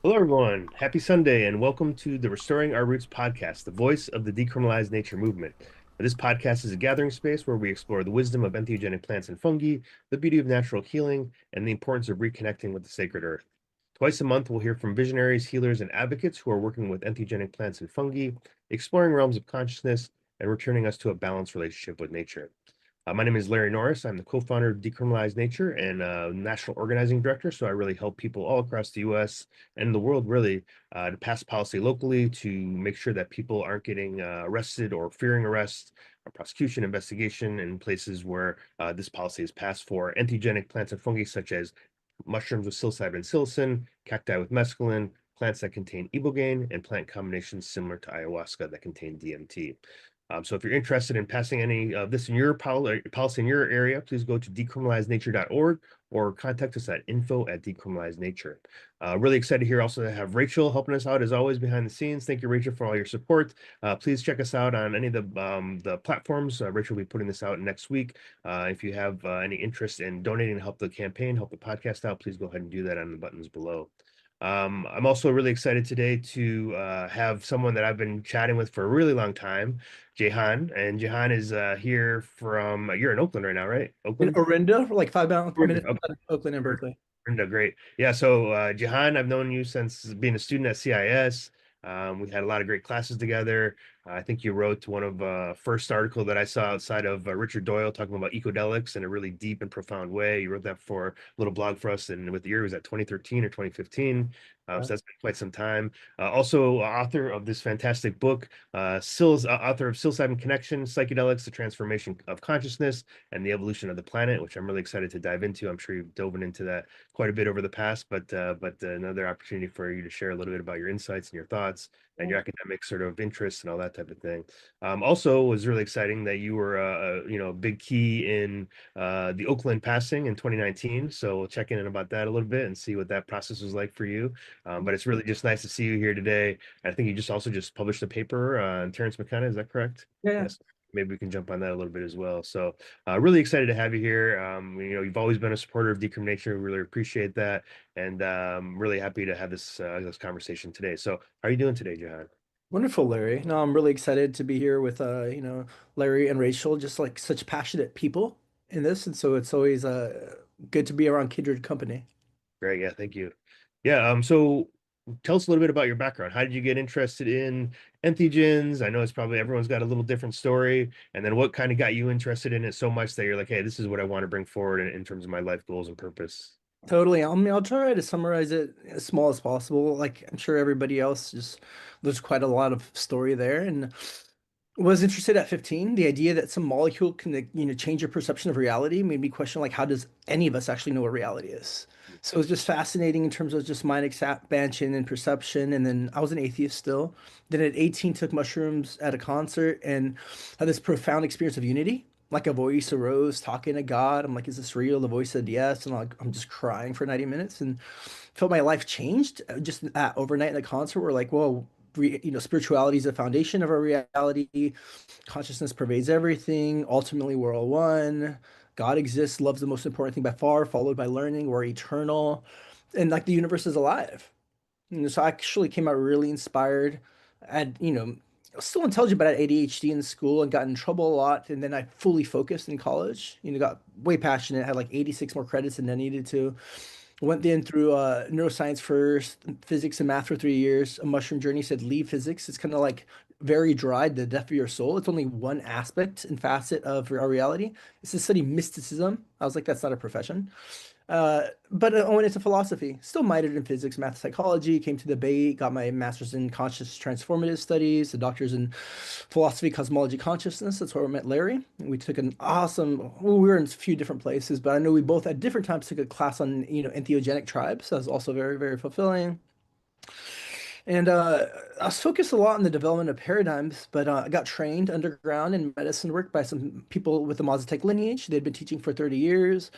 Hello, everyone. Happy Sunday, and welcome to the Restoring Our Roots podcast, the voice of the decriminalized nature movement. This podcast is a gathering space where we explore the wisdom of entheogenic plants and fungi, the beauty of natural healing, and the importance of reconnecting with the sacred earth. Twice a month, we'll hear from visionaries, healers, and advocates who are working with entheogenic plants and fungi, exploring realms of consciousness, and returning us to a balanced relationship with nature. My name is Larry Norris. I'm the co-founder of Decriminalized Nature and national organizing director. So I really help people all across the U.S. and the world really to pass policy locally to make sure that people aren't getting arrested or fearing arrest or prosecution, investigation in places where this policy is passed for entheogenic plants and fungi such as mushrooms with psilocybin and psilocin, cacti with mescaline, plants that contain ibogaine, and plant combinations similar to ayahuasca that contain DMT. So if you're interested in passing any of this in your policy in your area, please go to decriminalizenature.org or contact us at info@decriminalizenature. Really excited here also to have Rachel helping us out as always behind the scenes. Thank you, Rachel, for all your support. Please check us out on any of the platforms. Rachel will be putting this out next week. If you have any interest in donating to help the campaign, help the podcast out, please go ahead and do that on the buttons below. I'm also really excited today to have someone that I've been chatting with for a really long time, Jahan. And Jahan is here from, you're in Oakland right now, right? In Oakland? Orinda, like minutes Okay. outside of Oakland and Berkeley. Orinda, great. Yeah, so Jahan, I've known you since being a student at CIS. We had a lot of great classes together. I think you wrote one of first article that I saw outside of Richard Doyle talking about ecodelics in a really deep and profound way. You wrote that for a little blog for us, and with the year was that 2013 or 2015. So that's been quite some time. Also, author of this fantastic book, author of Psilocybin Connection, Psychedelics, the Transformation of Consciousness, and the Evolution of the Planet, which I'm really excited to dive into. I'm sure you've dove into that quite a bit over the past, but another opportunity for you to share a little bit about your insights and your thoughts and your academic sort of interests and all that type of thing. Also, was really exciting that you were a big key in the Oakland passing in 2019. So we'll check in about that a little bit and see what that process was like for you. But it's really just nice to see you here today. I think you just also just published a paper on Terrence McKenna. Is that correct? Yeah, Yes. Maybe we can jump on that a little bit as well. So really excited to have you here. You've always been a supporter of decrimination. We really appreciate that, and really happy to have this conversation today. So, how are you doing today, Jahan? wonderful, Larry. No, I'm really excited to be here with Larry and Rachel, just like such passionate people in this, and so it's always good to be around kindred company. Great, yeah, thank you. Yeah, so tell us a little bit about your background. How did you get interested in entheogens? I know it's probably everyone's got a little different story, and then what kind of got you interested in it so much that you're like, hey, this is what I want to bring forward in terms of my life goals and purpose. Totally. I'll try to summarize it as small as possible. Like I'm sure everybody else, just there's quite a lot of story there, and was interested at 15. The idea that some molecule can, change your perception of reality made me question, like, how does any of us actually know what reality is? So it was just fascinating in terms of just mind expansion and perception. And then I was an atheist still. Then at 18, took mushrooms at a concert and had this profound experience of unity. Like a voice arose talking to God. I'm like, is this real? The voice said yes. And I'm just crying for 90 minutes and felt my life changed just overnight in the concert. We're like, whoa, spirituality is the foundation of our reality. Consciousness pervades everything. Ultimately, we're all one. God exists. Love's the most important thing by far, followed by learning. We're eternal. And like the universe is alive. So I actually came out really inspired. I had, still intelligent, but I had ADHD in school and got in trouble a lot. And then I fully focused in college, got way passionate, had like 86 more credits than I needed to. Went then through neuroscience first, physics and math for 3 years. A mushroom journey said leave physics. It's kind of like very dry, the death of your soul. It's only one aspect and facet of our reality. It's to study mysticism. I was like, that's not a profession. But I went into philosophy, still minored in physics, math, psychology, came to the Bay, got my master's in conscious transformative studies, the doctor's in philosophy, cosmology, consciousness. That's where I met Larry. We took an awesome, well, we were in a few different places, but I know we both at different times took a class on, entheogenic tribes. That was also very, very fulfilling. And I was focused a lot on the development of paradigms, but I got trained underground in medicine work by some people with the Mazatec lineage. They'd been teaching for 30 years.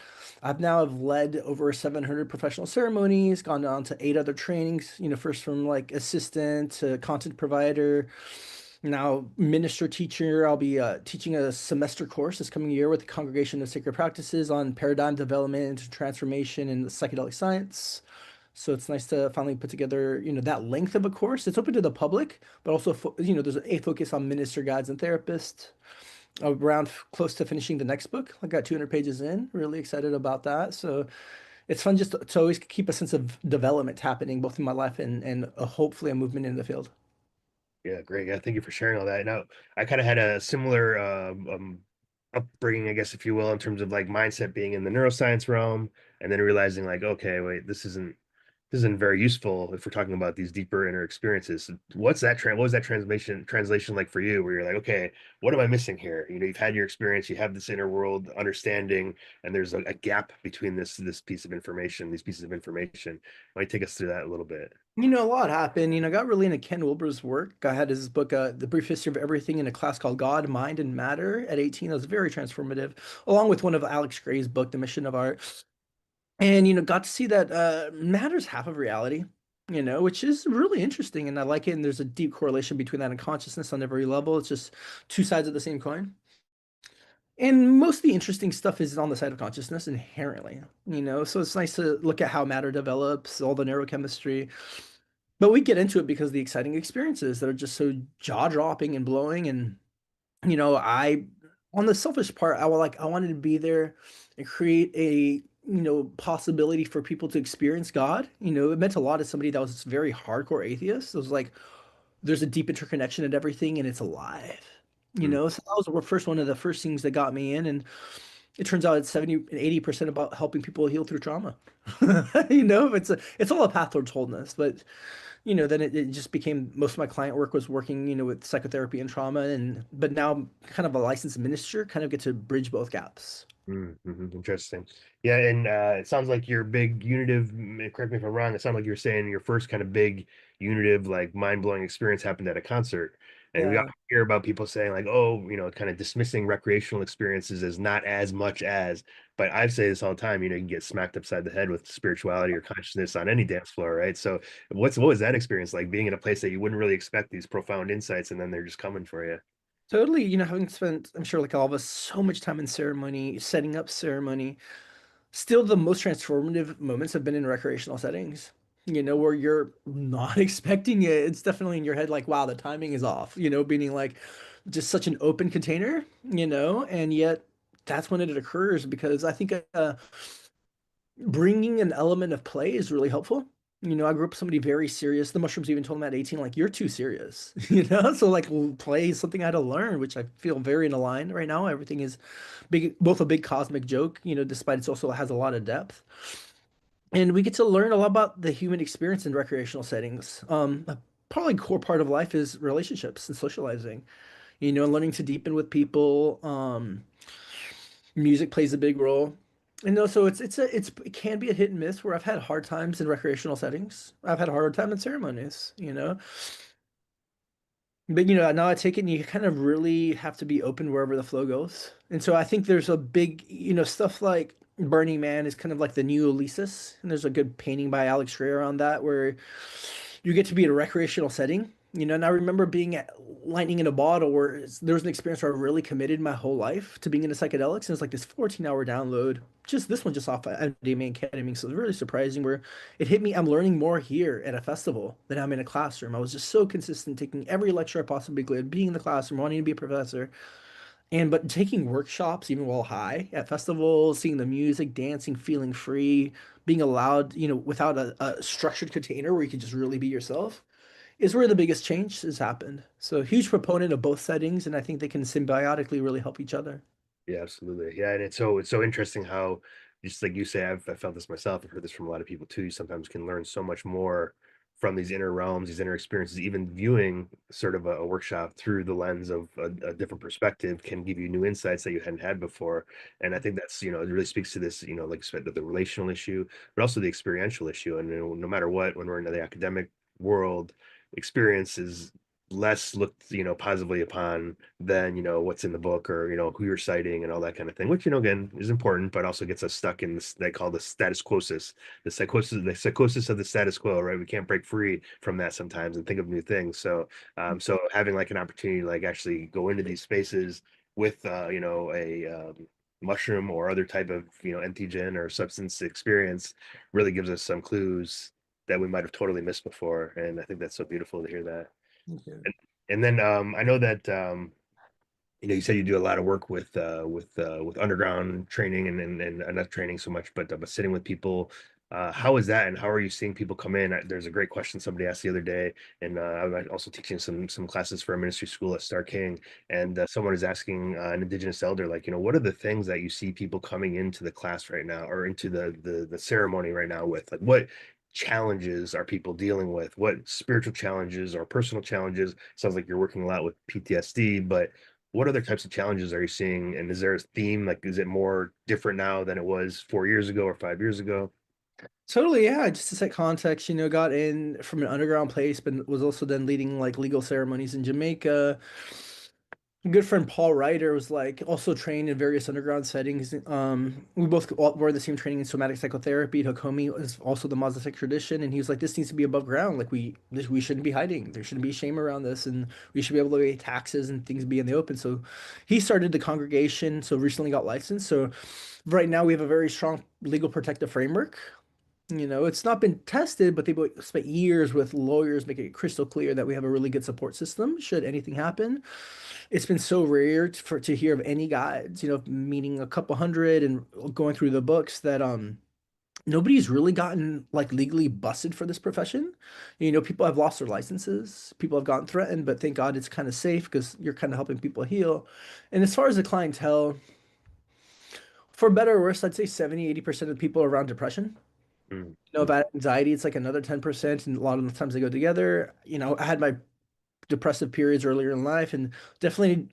I've now have led over 700 professional ceremonies, gone on to 8 other trainings, first from like assistant to content provider, now minister teacher. I'll be teaching a semester course this coming year with the Congregation of Sacred Practices on paradigm development, transformation, and psychedelic science. So it's nice to finally put together, that length of a course. It's open to the public, but also, there's a focus on minister guides and therapists around close to finishing the next book. I got 200 pages in, really excited about that. So it's fun just to always keep a sense of development happening both in my life and hopefully a movement in the field. Yeah, great. Yeah, thank you for sharing all that. Now, I kind of had a similar upbringing, I guess, if you will, in terms of like mindset being in the neuroscience realm, and then realizing like, okay, wait, this isn't very useful if we're talking about these deeper inner experiences. So what was that translation like for you, where you're like, okay, what am I missing here? You've had your experience, you have this inner world understanding, and there's a gap between this piece of information, these pieces of information. Might take us through that a little bit. A lot happened. I got really into Ken Wilber's work. I had his book, The Brief History of Everything, in a class called God, Mind, and Matter at 18. That was very transformative, along with one of Alex Gray's book, The Mission of Art. And, got to see that matter's half of reality, which is really interesting. And I like it. And there's a deep correlation between that and consciousness on every level. It's just two sides of the same coin. And most of the interesting stuff is on the side of consciousness inherently, so it's nice to look at how matter develops, all the neurochemistry. But we get into it because of the exciting experiences that are just so jaw-dropping and blowing. And, I, on the selfish part, I wanted to be there and create a, possibility for people to experience God. It meant a lot to somebody that was very hardcore atheist. It was like, there's a deep interconnection and everything, and it's alive. Mm. So that was the first one of the first things that got me in, and it turns out it's 70 and 80% about helping people heal through trauma. It's all a path towards wholeness, but then it just became most of my client work was working, with psychotherapy and trauma, and but now kind of a licensed minister, kind of get to bridge both gaps. Interesting. Yeah, and it sounds like your big unitive, correct me if I'm wrong, it sounded like you were saying your first kind of big unitive, like mind-blowing experience happened at a concert. And we Yeah, often hear about people saying like, oh, kind of dismissing recreational experiences as not as much as, but I say this all the time, you can get smacked upside the head with spirituality or consciousness on any dance floor, right? So what was that experience like, being in a place that you wouldn't really expect these profound insights and then they're just coming for you? totally. Having spent, I'm sure like all of us, so much time in ceremony, setting up ceremony, still the most transformative moments have been in recreational settings, where you're not expecting it. It's definitely in your head like, wow, the timing is off, meaning like just such an open container, and yet that's when it occurs because I think bringing an element of play is really helpful. I grew up with somebody very serious. The mushrooms even told me at 18, like, you're too serious, So like play is something I had to learn, which I feel very in aligned right now. Everything is big, both a big cosmic joke, despite it's also has a lot of depth. And we get to learn a lot about the human experience in recreational settings. Probably core part of life is relationships and socializing, learning to deepen with people. Music plays a big role. And also it can be a hit and miss where I've had hard times in recreational settings. I've had a hard time in ceremonies, But now I take it and you kind of really have to be open wherever the flow goes. And so I think there's a big, stuff like Burning Man is kind of like the new Elysis. And there's a good painting by Alex Gray around that where you get to be in a recreational setting. And I remember being at lightning in a bottle where there was an experience where I really committed my whole life to being into psychedelics. And it's like this 14-hour download. Just this one just off of MDMA and ketamine. So it's really surprising where it hit me. I'm learning more here at a festival than I'm in a classroom. I was just so consistent, taking every lecture I possibly could, being in the classroom, wanting to be a professor. But taking workshops even while high at festivals, seeing the music, dancing, feeling free, being allowed, without a structured container where you can just really be yourself is where the biggest change has happened. So huge proponent of both settings, and I think they can symbiotically really help each other. Yeah, absolutely. Yeah, and it's so interesting how, just like you say, I've felt this myself. I've heard this from a lot of people too. You sometimes can learn so much more from these inner realms, these inner experiences. Even viewing sort of a workshop through the lens of a different perspective can give you new insights that you hadn't had before. And I think that's, it really speaks to this, like you said, the relational issue, but also the experiential issue. And no matter what, when we're in the academic world, experience is less looked, positively upon than, what's in the book, or, who you're citing and all that kind of thing, which, again, is important, but also gets us stuck in this, they call the status quosis, the psychosis of the status quo, right? We can't break free from that sometimes and think of new things. So having like an opportunity to like actually go into these spaces with, a mushroom or other type of, entheogen or substance experience really gives us some clues that we might have totally missed before. And I think that's so beautiful to hear that. Okay. And then I know that you said you do a lot of work with underground training and not training so much, but sitting with people. How is that, and how are you seeing people come in? There's a great question somebody asked the other day, and I'm also teaching some classes for a ministry school at Star King, and someone is asking an Indigenous elder, like, what are the things that you see people coming into the class right now, or into the ceremony right now with, like, what challenges are people dealing with? What spiritual challenges or personal challenges? Sounds like you're working a lot with PTSD, but what other types of challenges are you seeing? And is there a theme? Like, is it more different now than it was 4 years ago or 5 years ago? Totally, yeah. Just to set context, got in from an underground place, but was also then leading like legal ceremonies in Jamaica. A good friend Paul Ryder was like also trained in various underground settings. We both were the same training in somatic psychotherapy. Hakomi is also the Mazatec tradition, and he was like, "This needs to be above ground. Like we shouldn't be hiding. There shouldn't be shame around this, and we should be able to pay taxes and things be in the open." So he started the congregation. So recently got licensed. So right now we have a very strong legal protective framework. It's not been tested, but they've spent years with lawyers making it crystal clear that we have a really good support system should anything happen. It's been so rare to hear of any guides, meaning a couple hundred and going through the books that nobody's really gotten like legally busted for this profession. People have lost their licenses, people have gotten threatened, but thank God it's kind of safe because you're kind of helping people heal. And as far as the clientele, for better or worse, I'd say 70-80% of people are around depression. Mm, mm, About anxiety, it's like another 10%, and a lot of the times they go together. I had my depressive periods earlier in life, and definitely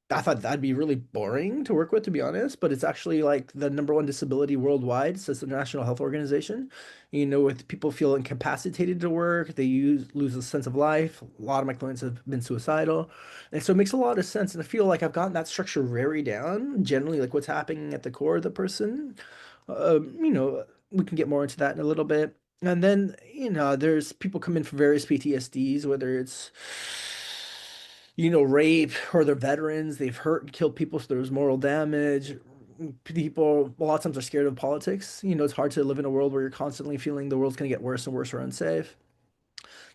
I thought that'd be really boring to work with, to be honest. But it's actually like the number one disability worldwide, says the National Health Organization. With people feel incapacitated to work, they lose a sense of life. A lot of my clients have been suicidal, and so it makes a lot of sense. And I feel like I've gotten that structure very down. Generally, like what's happening at the core of the person. We can get more into that in a little bit. And then, there's people come in for various PTSDs, whether it's rape, or they're veterans, they've hurt and killed people, so there's moral damage. People a lot of times are scared of politics. It's hard to live in a world where you're constantly feeling the world's going to get worse and worse or unsafe.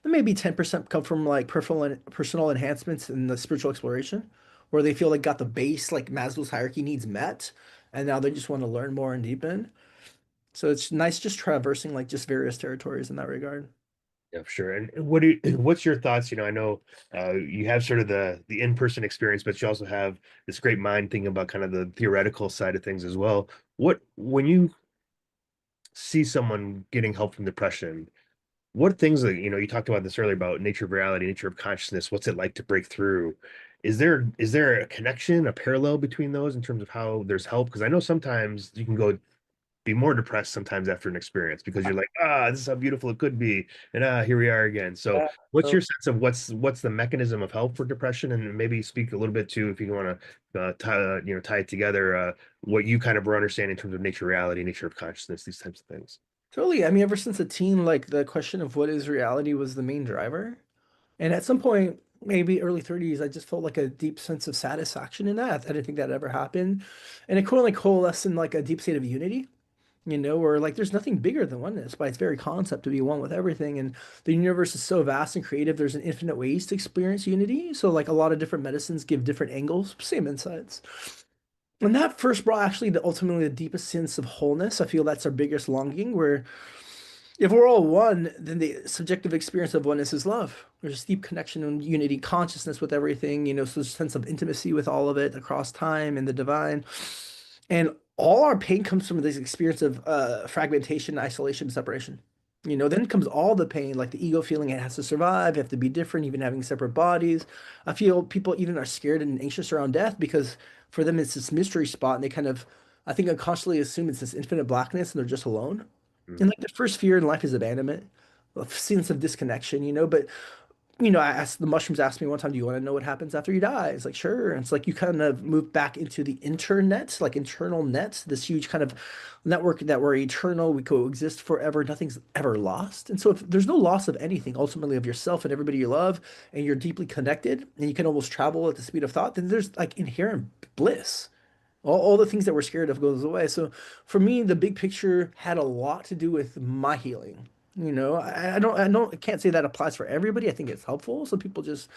Then maybe 10% come from like personal enhancements in the spiritual exploration, where they feel like got the base, like Maslow's hierarchy needs met, and now they just want to learn more and deepen. So it's nice just traversing like just various territories in that regard. yeah, for sure. And what's your thoughts? I know you have sort of the in-person experience, but you also have this great mind thinking about kind of the theoretical side of things as well. When you see someone getting help from depression, what things that you talked about this earlier about nature of reality, nature of consciousness, what's it like to break through? Is there a connection, a parallel between those in terms of how there's help? Because I know sometimes you can go be more depressed sometimes after an experience because you're like, this is how beautiful it could be, and here we are again. So Yeah. what's So your sense of what's the mechanism of help for depression, and maybe speak a little bit to, if you want to tie it together, what you kind of were understanding in terms of nature reality, nature of consciousness, these types of things. totally. I mean, ever since a teen, like the question of what is reality was the main driver. And at some point, maybe early 30s, I just felt like a deep sense of satisfaction in that. I didn't think that ever happened. And it could like coalesce in like a deep state of unity, where like there's nothing bigger than oneness by its very concept to be one with everything. And the universe is so vast and creative, there's an infinite ways to experience unity. So like a lot of different medicines give different angles, same insights. And that first brought actually ultimately the deepest sense of wholeness. I feel that's our biggest longing, where if we're all one, then the subjective experience of oneness is love. There's deep connection and unity, consciousness with everything, so there's a sense of intimacy with all of it across time and the divine. And all our pain comes from this experience of fragmentation, isolation, separation. Then comes all the pain, like the ego feeling it has to survive, have to be different, even having separate bodies. I feel people even are scared and anxious around death because for them it's this mystery spot, and they kind of, I think, unconsciously assume it's this infinite blackness and they're just alone. Mm. And like the first fear in life is abandonment, a sense of disconnection, But I asked the mushrooms asked me one time, "Do you want to know what happens after you die?" It's like, sure. And it's like you kind of move back into the internet, like internal net, this huge kind of network that we're eternal, we coexist forever, nothing's ever lost. And so if there's no loss of anything, ultimately of yourself and everybody you love, and you're deeply connected, and you can almost travel at the speed of thought, then there's like inherent bliss. All the things that we're scared of goes away. So for me, the big picture had a lot to do with my healing. I can't say that applies for everybody. I think it's helpful. Some people just,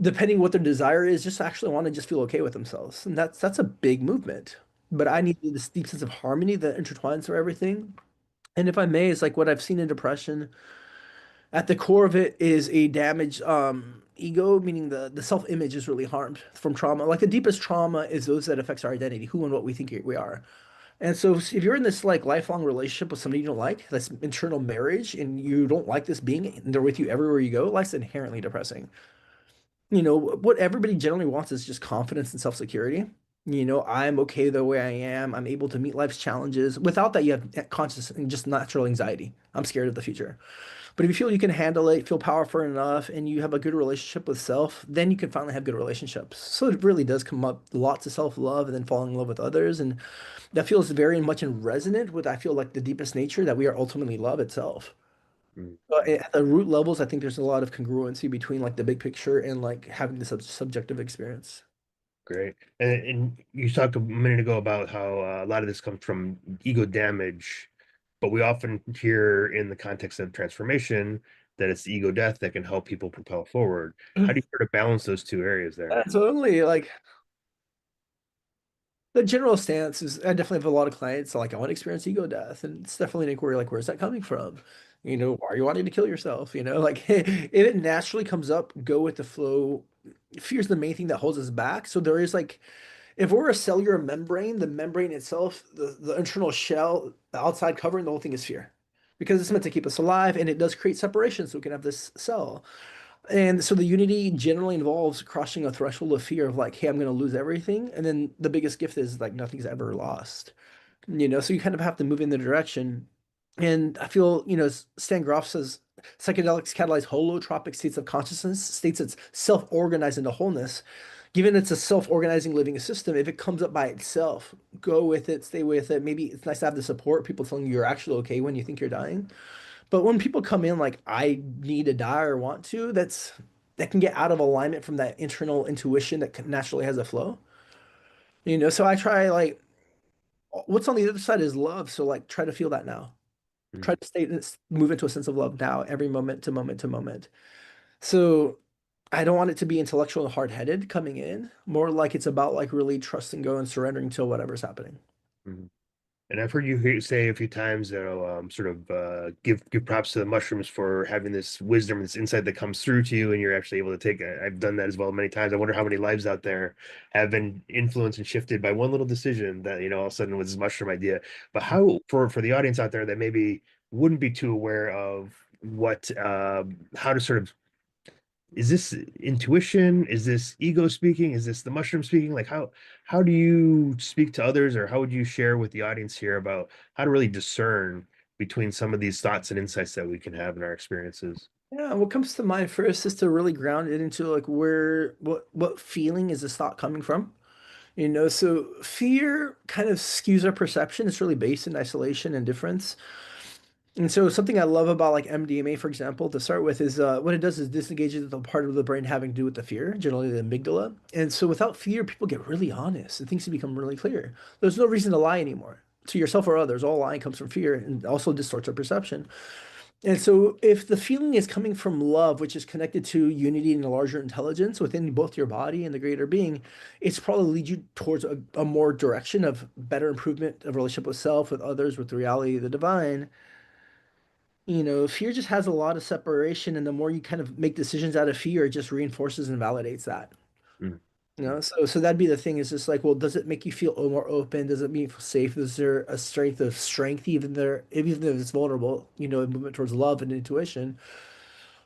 depending what their desire is, just actually want to just feel okay with themselves. And that's a big movement. But I need this deep sense of harmony that intertwines through everything. And if I may, it's like what I've seen in depression. At the core of it is a damaged ego, meaning the self-image is really harmed from trauma. Like the deepest trauma is those that affects our identity, who and what we think we are. And so if you're in this like lifelong relationship with somebody you don't like, that's internal marriage, and you don't like this being, and they're with you everywhere you go, life's inherently depressing. What everybody generally wants is just confidence and self-security. I'm okay the way I am. I'm able to meet life's challenges. Without that, you have conscious and just natural anxiety. I'm scared of the future. But if you feel you can handle it, feel powerful enough, and you have a good relationship with self, then you can finally have good relationships. So it really does come up lots of self-love and then falling in love with others. And that feels very much in resonant with, I feel like, the deepest nature that we are ultimately love itself. Mm. But at the root levels, I think there's a lot of congruency between like the big picture and like having the subjective experience. Great. And you talked a minute ago about how a lot of this comes from ego damage, but we often hear in the context of transformation that it's the ego death that can help people propel forward. How do you sort of balance those two areas there? Totally. Like the general stance is I definitely have a lot of clients like I want to experience ego death. And it's definitely an inquiry like, where's that coming from? Why are you wanting to kill yourself? Like if it naturally comes up, go with the flow. Fear is the main thing that holds us back. So there is like if we're a cellular membrane, the membrane itself, the internal shell, the outside covering, the whole thing is fear. Because it's meant to keep us alive and it does create separation so we can have this cell. And so the unity generally involves crossing a threshold of fear of like, hey, I'm going to lose everything. And then the biggest gift is like nothing's ever lost. So you kind of have to move in the direction. And I feel, Stan Groff says psychedelics catalyze holotropic states of consciousness, states that's self-organized into wholeness. Given it's a self-organizing living system, if it comes up by itself, go with it, stay with it. Maybe it's nice to have the support, people telling you you're actually okay when you think you're dying. But when people come in like I need to die or want to, that can get out of alignment from that internal intuition that naturally has a flow. So I try like what's on the other side is love. So like try to feel that now. Try Mm, to move into a sense of love now, every moment to moment to moment. So I don't want it to be intellectual and hard-headed coming in, more like it's about like really trusting, go and surrendering to whatever's happening. mm. And I've heard you say a few times that sort of give props to the mushrooms for having this wisdom, this insight that comes through to you, and you're actually able to take it. I've done that as well many times. I wonder how many lives out there have been influenced and shifted by one little decision that all of a sudden was this mushroom idea. But how for the audience out there that maybe wouldn't be too aware of what how to sort of is this intuition? Is this ego speaking? Is this the mushroom speaking? Like how do you speak to others, or how would you share with the audience here about how to really discern between some of these thoughts and insights that we can have in our experiences? Yeah, what comes to mind first is to really ground it into like what feeling is this thought coming from? So fear kind of skews our perception. It's really based in isolation and difference. And so something I love about like MDMA, for example, to start with is what it does is disengages the part of the brain having to do with the fear, generally the amygdala. And so without fear, people get really honest and things become really clear. There's no reason to lie anymore to yourself or others. All lying comes from fear and also distorts our perception. And so if the feeling is coming from love, which is connected to unity and a larger intelligence within both your body and the greater being, it's probably lead you towards a more direction of better improvement of relationship with self, with others, with the reality of the divine. Fear just has a lot of separation, and the more you kind of make decisions out of fear, it just reinforces and validates that. Mm, So that'd be the thing is just like, well, does it make you feel more open? Does it make you feel safe? Is there a strength even there, even if it's vulnerable, a movement towards love and intuition?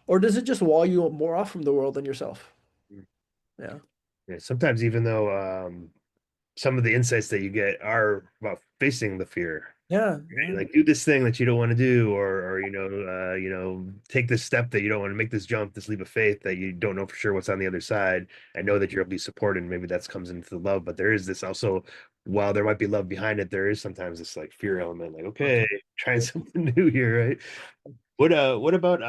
Or does it just wall you more off from the world than yourself? mm. Yeah. Yeah, sometimes even though some of the insights that you get are about facing the fear, Yeah. right? Yeah. Like do this thing that you don't want to do, or take this step that you don't want to make, this jump, this leap of faith that you don't know for sure what's on the other side. I know that you'll be supported, and maybe that comes into the love, but there is this also, while there might be love behind it, there is sometimes this like fear element, like, okay, trying something new here, right? What about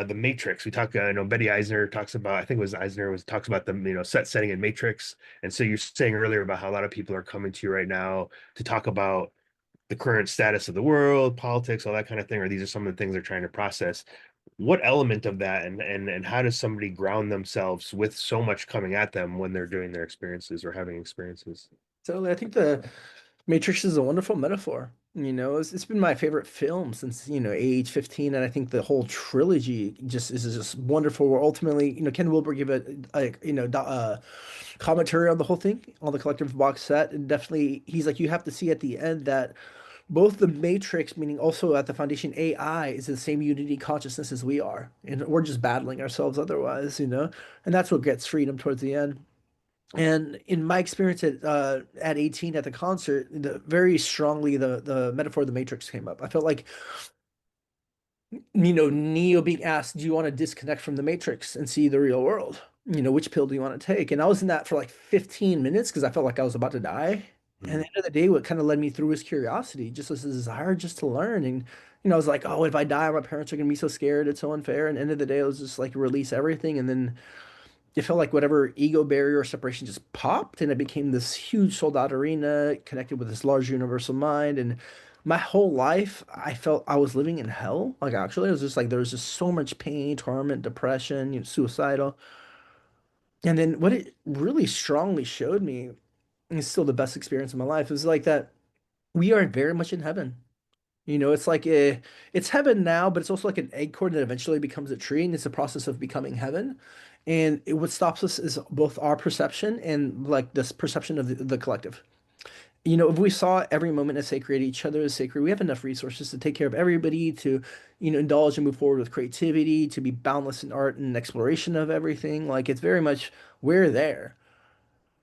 the Matrix? We talk, I know Betty Eisner talks about, I think it was Eisner was talks about the set setting in Matrix. And so you're saying earlier about how a lot of people are coming to you right now to talk about the current status of the world, politics, all that kind of thing, or these are some of the things they're trying to process. What element of that, and how does somebody ground themselves with so much coming at them when they're doing their experiences or having experiences? So I think the Matrix is a wonderful metaphor. It's been my favorite film since, age 15. And I think the whole trilogy just wonderful. Where ultimately, Ken Wilber gave a commentary on the whole thing, on the collective box set. And definitely, he's like, you have to see at the end that both the Matrix, meaning also at the foundation, AI is the same unity consciousness as we are. And we're just battling ourselves otherwise. And that's what gets freedom towards the end. And in my experience at 18 at the concert, very strongly the metaphor of the Matrix came up. I felt like, Neo being asked, "Do you want to disconnect from the Matrix and see the real world? Which pill do you want to take?" And I was in that for like 15 minutes because I felt like I was about to die. And at the Mm. end of the day, what kind of led me through was curiosity, just this desire just to learn. And I was like, "Oh, if I die, my parents are gonna be so scared. It's so unfair." And at the end of the day, it was just like release everything, and then it felt like whatever ego barrier or separation just popped and it became this huge sold out arena connected with this large universal mind. And my whole life, I felt I was living in hell. Like, actually, it was just like there was just so much pain, torment, depression, suicidal. And then what it really strongly showed me, and it's still the best experience of my life, is like that we are very much in heaven. It's like it's heaven now, but it's also like an acorn that eventually becomes a tree, and it's a process of becoming heaven. And what stops us is both our perception and like this perception of the collective. If we saw every moment as sacred, each other as sacred, we have enough resources to take care of everybody, to, indulge and move forward with creativity, to be boundless in art and exploration of everything. Like it's very much we're there.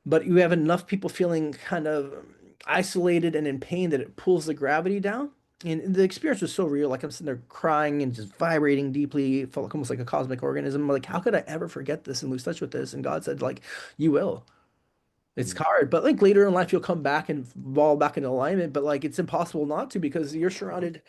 But you have enough people feeling kind of isolated and in pain that it pulls the gravity down. And the experience was so real. Like I'm sitting there crying and just vibrating deeply. It felt like almost like a cosmic organism. Like, how could I ever forget this and lose touch with this? And God said, like, you will. It's Mm. hard, but like later in life, you'll come back and fall back into alignment. But like, it's impossible not to because you're surrounded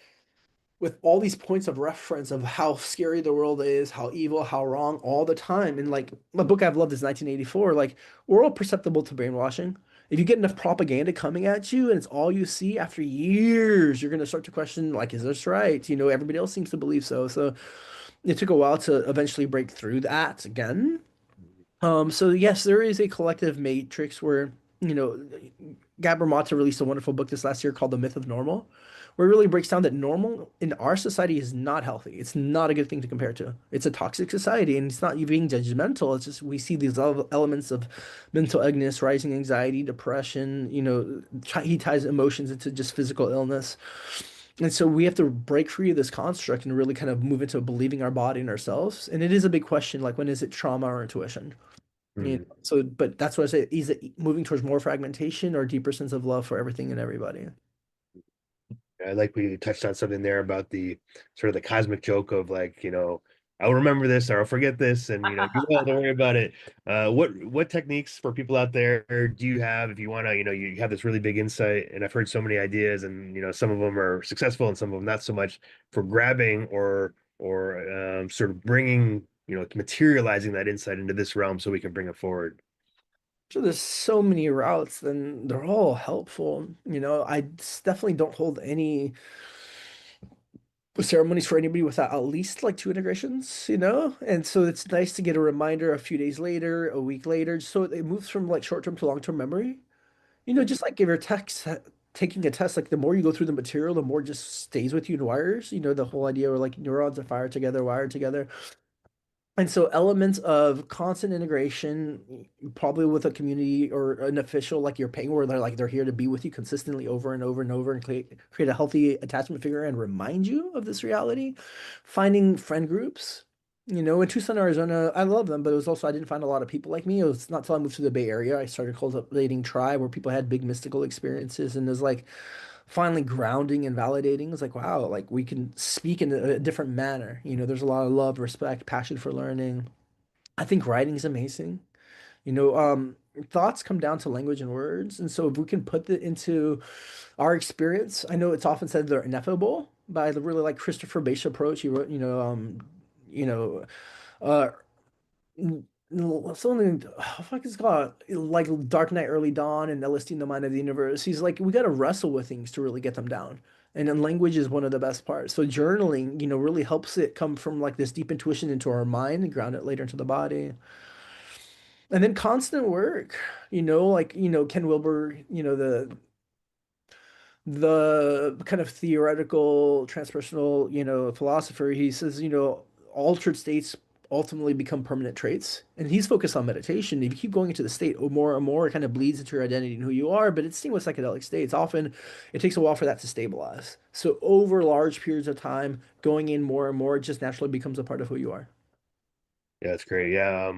with all these points of reference of how scary the world is, how evil, how wrong all the time. And like my book I've loved is 1984. Like we're all perceptible to brainwashing. If you get enough propaganda coming at you and it's all you see after years, you're going to start to question, like, is this right? Everybody else seems to believe so. So it took a while to eventually break through that again. So yes, there is a collective matrix where, you know, Gabor Mate released a wonderful book this last year called The Myth of Normal, where it really breaks down that normal in our society is not healthy. It's not a good thing to compare to. It's a toxic society, and it's not you being judgmental. It's just we see these elements of mental illness, rising anxiety, depression. He ties emotions into just physical illness. And so we have to break free of this construct and really kind of move into believing our body and ourselves. And it is a big question, like when is it trauma or intuition? Mm. So, but that's what I say. Is it moving towards more fragmentation or deeper sense of love for everything and everybody? I like we touched on something there about the sort of the cosmic joke of like, I'll remember this or I'll forget this, and you don't have to worry about it. What techniques for people out there do you have if you want to, you have this really big insight, and I've heard so many ideas, and some of them are successful and some of them not so much, for grabbing or sort of bringing, materializing that insight into this realm so we can bring it forward. So there's so many routes, and they're all helpful. Definitely don't hold any ceremonies for anybody without at least like two integrations. And so it's nice to get a reminder a few days later, a week later, so it moves from like short-term to long-term memory. Just like if you're taking a test, like the more you go through the material, the more it just stays with you and wires. The whole idea where like neurons are fired together, wired together. And so elements of constant integration, probably with a community or an official like you're paying, where they're here to be with you consistently over and over and over and create a healthy attachment figure and remind you of this reality. Finding friend groups. In Tucson, Arizona, I love them, but it was also I didn't find a lot of people like me. It was not till I moved to the Bay Area I started cultivating tribe where people had big mystical experiences, and it was like finally grounding and validating. It's like, wow, like we can speak in a different manner. There's a lot of love, respect, passion for learning. I think writing is amazing. You know, um, Thoughts come down to language and words. And so if we can put that into our experience, I know it's often said they're ineffable, but I really like Christopher Bache approach. He wrote, you know, uh, something, oh, fuck it's called, like Dark Knight Early Dawn and LSD in the Mind of the Universe. He's like, we got to wrestle with things to really get them down. And then language is one of the best parts. So journaling, really helps it come from like this deep intuition into our mind and ground it later into the body. And then constant work, like, Ken Wilber, the kind of theoretical transpersonal, philosopher, he says, altered states ultimately become permanent traits. And he's focused on meditation. If you keep going into the state more and more, it kind of bleeds into your identity and who you are. But it's seen with psychedelic states. Often it takes a while for that to stabilize. So over large periods of time, going in more and more, it just naturally becomes a part of who you are. Yeah, that's great. Yeah,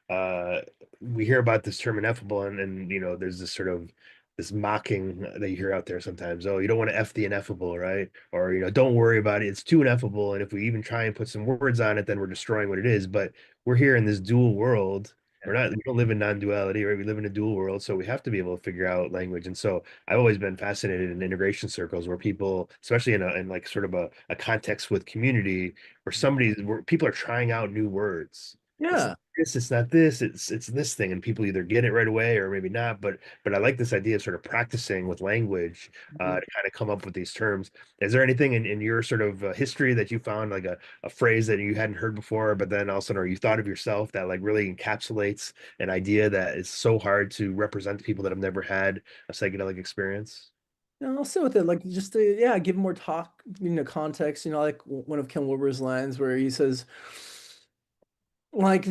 uh, we hear about this term ineffable, and there's this sort of this mocking that you hear out there sometimes. Oh, you don't want to F the ineffable, right? Or don't worry about it. It's too ineffable, and if we even try and put some words on it, then we're destroying what it is. But we're here in this dual world. We're not. We don't live in non-duality, right? We live in a dual world, so we have to be able to figure out language. And so I've always been fascinated in integration circles where people, especially in like sort of a context with community where people are trying out new words. It's Yeah. not this, it's not this, it's this thing, and people either get it right away or maybe not. But I like this idea of sort of practicing with language Mhm. to kind of come up with these terms. Is there anything in your sort of history that you found like a phrase that you hadn't heard before, but then also or you thought of yourself that like really encapsulates an idea that is so hard to represent to people that have never had a psychedelic experience? And I'll sit with it, like just to, yeah, give more talk, context, like one of Ken Wilber's lines where he says, like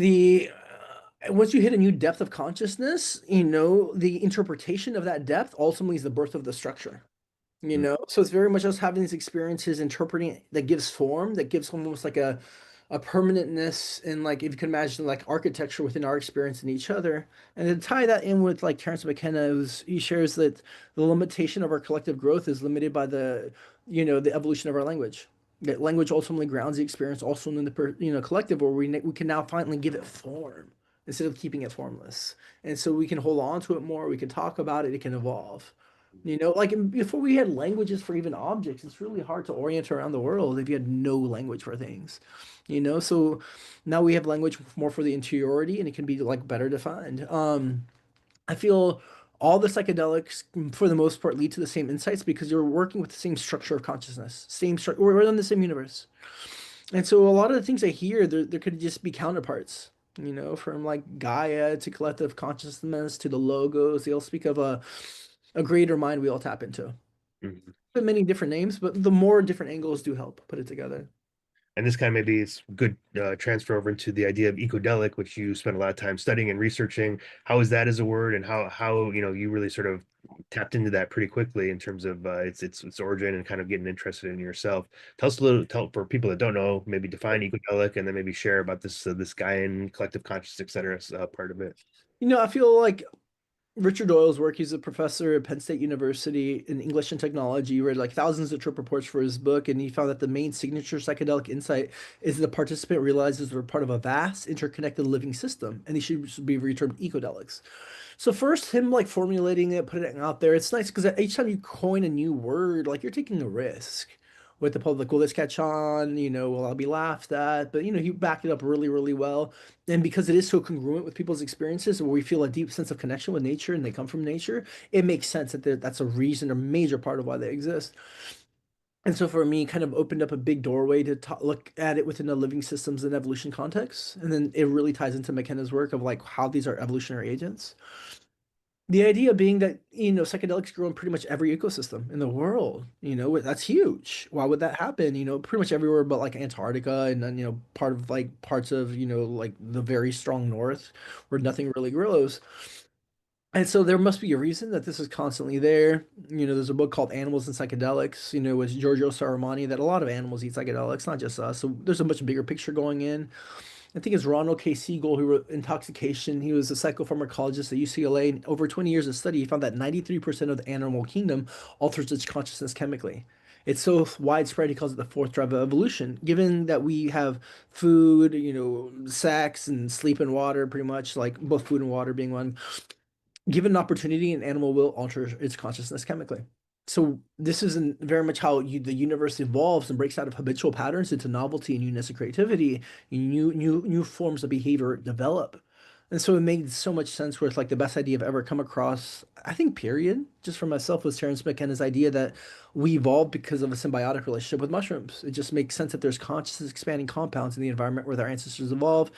once you hit a new depth of consciousness, the interpretation of that depth ultimately is the birth of the structure. So it's very much us having these experiences, interpreting it, that gives form, that gives almost like a permanentness, and like if you can imagine like architecture within our experience and each other. And to tie that in with like Terence McKenna, he shares that the limitation of our collective growth is limited by the evolution of our language. That language ultimately grounds the experience also in the collective, where we can now finally give it form instead of keeping it formless. And so we can hold on to it more, we can talk about it, it can evolve. Like before we had languages for even objects, it's really hard to orient around the world if you had no language for things. So now we have language more for the interiority and it can be like better defined. I feel all the psychedelics, for the most part, lead to the same insights because you're working with the same structure of consciousness, same structure. We're in the same universe. And so a lot of the things I hear, there could just be counterparts, from like Gaia to collective consciousness to the logos. They all speak of a greater mind we all tap into. Mhm. But many different names, but the more different angles do help put it together. And this kind of maybe is good transfer over into the idea of ecodelic, which you spent a lot of time studying and researching. How is that as a word, and how you really sort of tapped into that pretty quickly in terms of its origin and kind of getting interested in yourself. Tell us a little, tell for people that don't know, maybe define ecodelic, and then maybe share about this Gaian collective consciousness, et cetera, part of it. I feel like Richard Doyle's work, he's a professor at Penn State University in English and technology. He read like thousands of trip reports for his book, and he found that the main signature psychedelic insight is the participant realizes they're part of a vast, interconnected living system, and these should be termed ecodelics. So first, him like formulating it, putting it out there, it's nice because each time you coin a new word, like you're taking a risk with the public. Will this catch on? Will I be laughed at? But you back it up really, really well. And because it is so congruent with people's experiences, where we feel a deep sense of connection with nature and they come from nature, it makes sense that that's a reason, a major part of why they exist. And so for me, kind of opened up a big doorway to look at it within the living systems and evolution context. And then it really ties into McKenna's work of like how these are evolutionary agents. The idea being that, psychedelics grow in pretty much every ecosystem in the world. That's huge. Why would that happen? Pretty much everywhere but like Antarctica and then, part of like parts of, like the very strong north where nothing really grows. And so there must be a reason that this is constantly there. There's a book called Animals and Psychedelics, with Giorgio Saramani, that a lot of animals eat psychedelics, not just us. So there's a much bigger picture going in. I think it's Ronald K. Siegel who wrote Intoxication. He was a psychopharmacologist at UCLA. And over 20 years of study, he found that 93% of the animal kingdom alters its consciousness chemically. It's so widespread, he calls it the fourth drive of evolution. Given that we have food, sex and sleep and water, pretty much, like both food and water being one, given an opportunity, an animal will alter its consciousness chemically. So this isn't very much how the universe evolves and breaks out of habitual patterns into novelty and newness and creativity. New forms of behavior develop. And so it made so much sense where it's like the best idea I've ever come across, I think, period, just for myself, was Terence McKenna's idea that we evolved because of a symbiotic relationship with mushrooms. It just makes sense that there's consciousness expanding compounds in the environment where our ancestors evolved.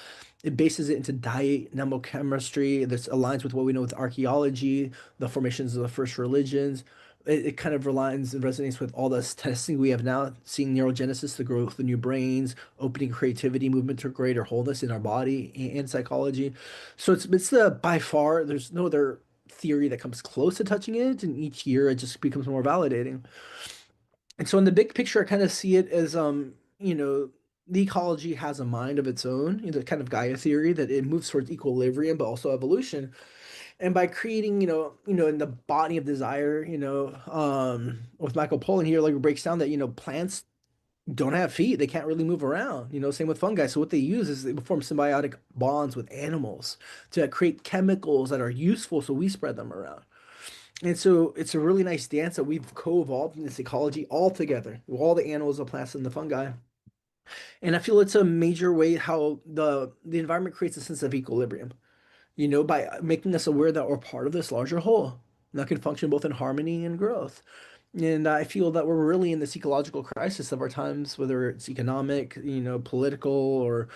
It bases it into diet, nematochemistry. This aligns with what we know with archaeology, the formations of the first religions. It kind of aligns and resonates with all this testing we have now, seeing neurogenesis, the growth of the new brains, opening creativity, movement to greater wholeness in our body and psychology. So it's the by far there's no other theory that comes close to touching it, and each year it just becomes more validating. And so in the big picture, I kind of see it as the ecology has a mind of its own, the kind of Gaia theory that it moves towards equilibrium but also evolution. And by creating, in the body of desire, with Michael Pollan here, like breaks down that, plants don't have feet. They can't really move around. Same with fungi. So what they use is they form symbiotic bonds with animals to create chemicals that are useful. So we spread them around. And so it's a really nice dance that we've co-evolved in this ecology all together, with all the animals, the plants, and the fungi. And I feel it's a major way how the environment creates a sense of equilibrium, by making us aware that we're part of this larger whole that can function both in harmony and growth. And I feel that we're really in this ecological crisis of our times, whether it's economic, political, or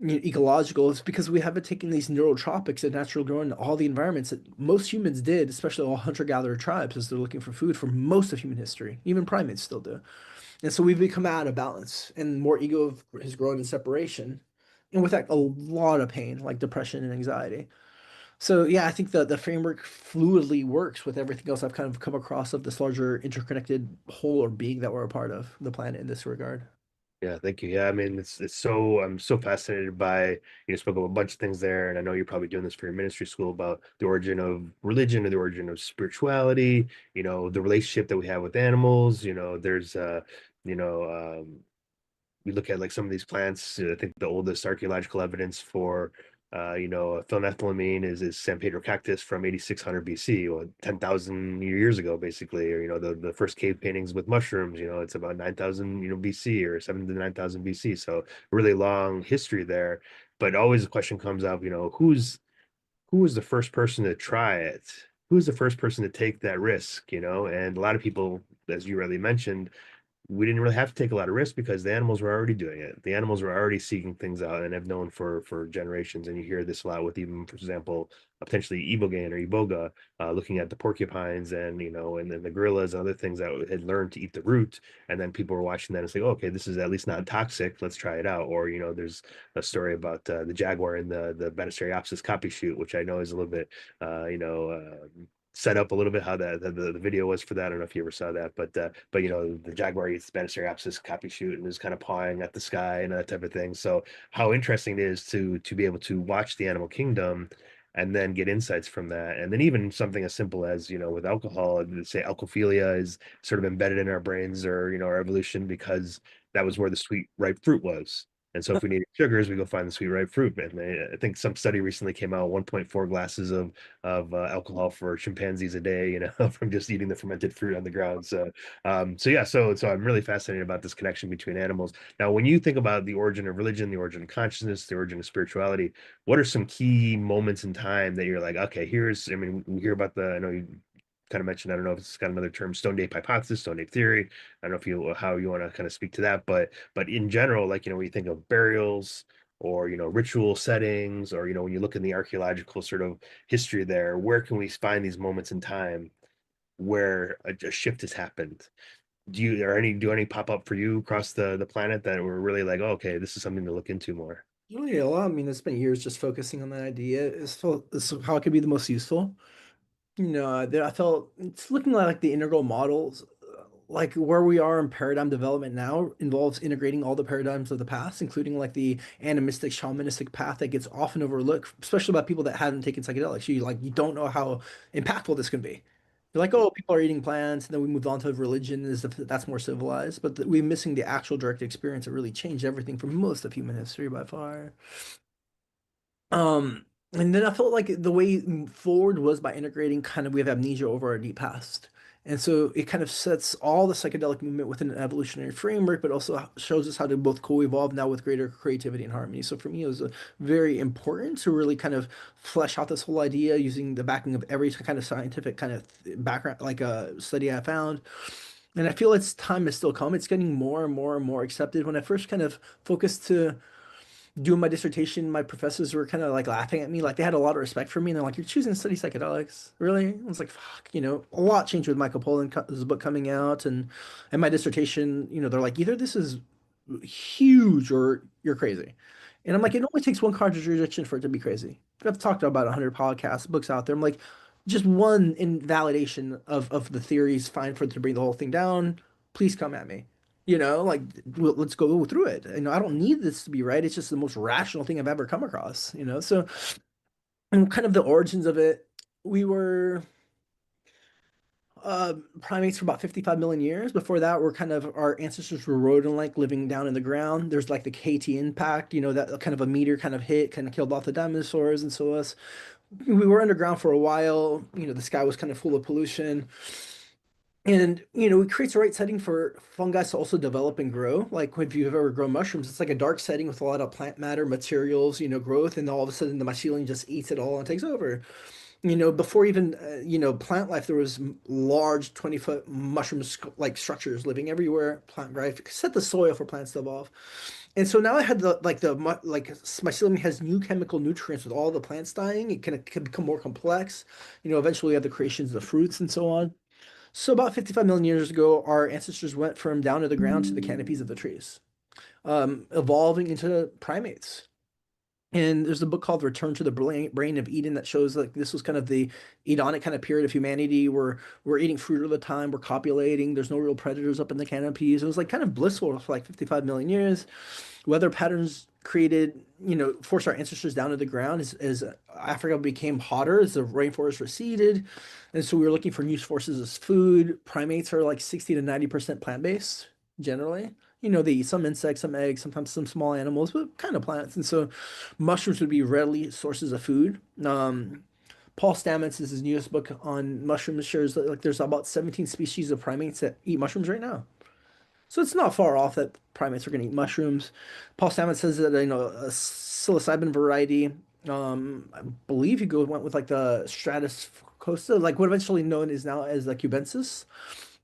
ecological. It's because we haven't taken these neurotropics that natural grow in all the environments that most humans did, especially all hunter-gatherer tribes, as they're looking for food for most of human history. Even primates still do. And so we've become out of balance, and more ego has grown in separation. And with that, a lot of pain, like depression and anxiety. So yeah, I think that the framework fluidly works with everything else I've kind of come across of this larger interconnected whole or being that we're a part of the planet in this regard. Yeah, thank you. Yeah, I mean, it's so I'm so fascinated by you spoke of a bunch of things there, and I know you're probably doing this for your ministry school about the origin of religion or the origin of spirituality. The relationship that we have with animals. There's you know, we look at like some of these plants. I think the oldest archaeological evidence for phenethylamine is San Pedro cactus from 8600 BC, or 10,000 years ago, basically. Or the first cave paintings with mushrooms. It's about 9,000 BC, or 7 to 9,000 BC. So really long history there. But always the question comes up, who was the first person to try it? Who's the first person to take that risk? And a lot of people, as you really mentioned, we didn't really have to take a lot of risks because the animals were already doing it. The animals were already seeking things out and have known for generations. And you hear this a lot with, even, for example, potentially Ibogaine or Iboga, looking at the porcupines and then the gorillas and other things that had learned to eat the root. And then people were watching that and say, oh, okay, this is at least not toxic. Let's try it out. Or, there's a story about the jaguar in the Banisteriopsis copy shoot, which I know is a little bit, set up a little bit how the video was for that. I don't know if you ever saw that, but the jaguar eats Banisteriopsis copy shoot and is kind of pawing at the sky and that type of thing. So how interesting it is to be able to watch the animal kingdom and then get insights from that. And then even something as simple as, with alcohol, say alcophilia is sort of embedded in our brains or, our evolution because that was where the sweet ripe fruit was. And so if we needed sugars, we go find the sweet ripe fruit. And I think some study recently came out, 1.4 glasses of alcohol for chimpanzees a day, from just eating the fermented fruit on the ground. So yeah, so I'm really fascinated about this connection between animals. Now, when you think about the origin of religion, the origin of consciousness, the origin of spirituality, what are some key moments in time that you're like, okay, I mean, we hear about I know you kind of mentioned, I don't know if it's got another term, stone ape hypothesis, stone ape theory. I don't know how you want to kind of speak to that, but in general, like, when you think of burials or, ritual settings, or, when you look in the archaeological sort of history there, where can we find these moments in time where a shift has happened? Do any pop up for you across the planet that were really like, oh, okay, this is something to look into more? Oh, yeah, well, I mean, it's been years just focusing on that idea is how it could be the most useful. I felt it's looking like the integral models, like where we are in paradigm development now, involves integrating all the paradigms of the past, including like the animistic shamanistic path that gets often overlooked, especially by people that haven't taken psychedelics. You don't know how impactful this can be. You're like, oh, people are eating plants, and then we moved on to religion as if that's more civilized, but we're missing the actual direct experience that really changed everything for most of human history by far. And then I felt like the way forward was by integrating kind of we have amnesia over our deep past. And so it kind of sets all the psychedelic movement within an evolutionary framework, but also shows us how to both co-evolve now with greater creativity and harmony. So for me, it was very important to really kind of flesh out this whole idea using the backing of every kind of scientific kind of background, like a study I found. And I feel its time has still come. It's getting more and more and more accepted. When I first kind of focused to doing my dissertation, my professors were kind of like laughing at me, like they had a lot of respect for me, and they're like, "You're choosing to study psychedelics, really?" I was like, "Fuck," a lot changed with Michael Pollan's book coming out, and my dissertation. They're like, either this is huge or you're crazy, and I'm like, it only takes one contradiction for it to be crazy. I've talked about 100 podcasts, books out there. I'm like, just one invalidation of the theories, fine for it to bring the whole thing down. Please come at me. Like let's go through it. I don't need this to be right. It's just the most rational thing I've ever come across. So, and kind of the origins of it, we were primates for about 55 million years. Before that, we're kind of our ancestors were rodent-like living down in the ground. There's like the KT impact, that kind of a meteor kind of hit, kind of killed off the dinosaurs, and so us. We were underground for a while. The sky was kind of full of pollution. And it creates the right setting for fungi to also develop and grow. Like if you've ever grown mushrooms, it's like a dark setting with a lot of plant matter, materials, growth, and all of a sudden the mycelium just eats it all and takes over. Before even plant life, there was large 20-foot mushroom like structures living everywhere. Plant life set the soil for plants to evolve. And so now I had like mycelium has new chemical nutrients with all the plants dying. It can become more complex. Eventually you have the creations of the fruits and so on. So about 55 million years ago, our ancestors went from down to the ground to the canopies of the trees, evolving into primates. And there's a book called Return to the Brain of Eden that shows like this was kind of the Edonic kind of period of humanity where we're eating fruit all the time, we're copulating, there's no real predators up in the canopies. It was like kind of blissful for like 55 million years. Weather patterns created, forced our ancestors down to the ground as Africa became hotter, as the rainforest receded. And so we were looking for new sources of food. Primates are like 60 to 90% plant-based generally. They eat some insects, some eggs, sometimes some small animals, but kind of plants. And so mushrooms would be readily sources of food. Paul Stamets is his newest book on mushrooms, shares that like there's about 17 species of primates that eat mushrooms right now. So it's not far off that primates are going to eat mushrooms. Paul Stamets says that a psilocybin variety, I believe went with like the Stratus costa, like what eventually known is now as the cubensis,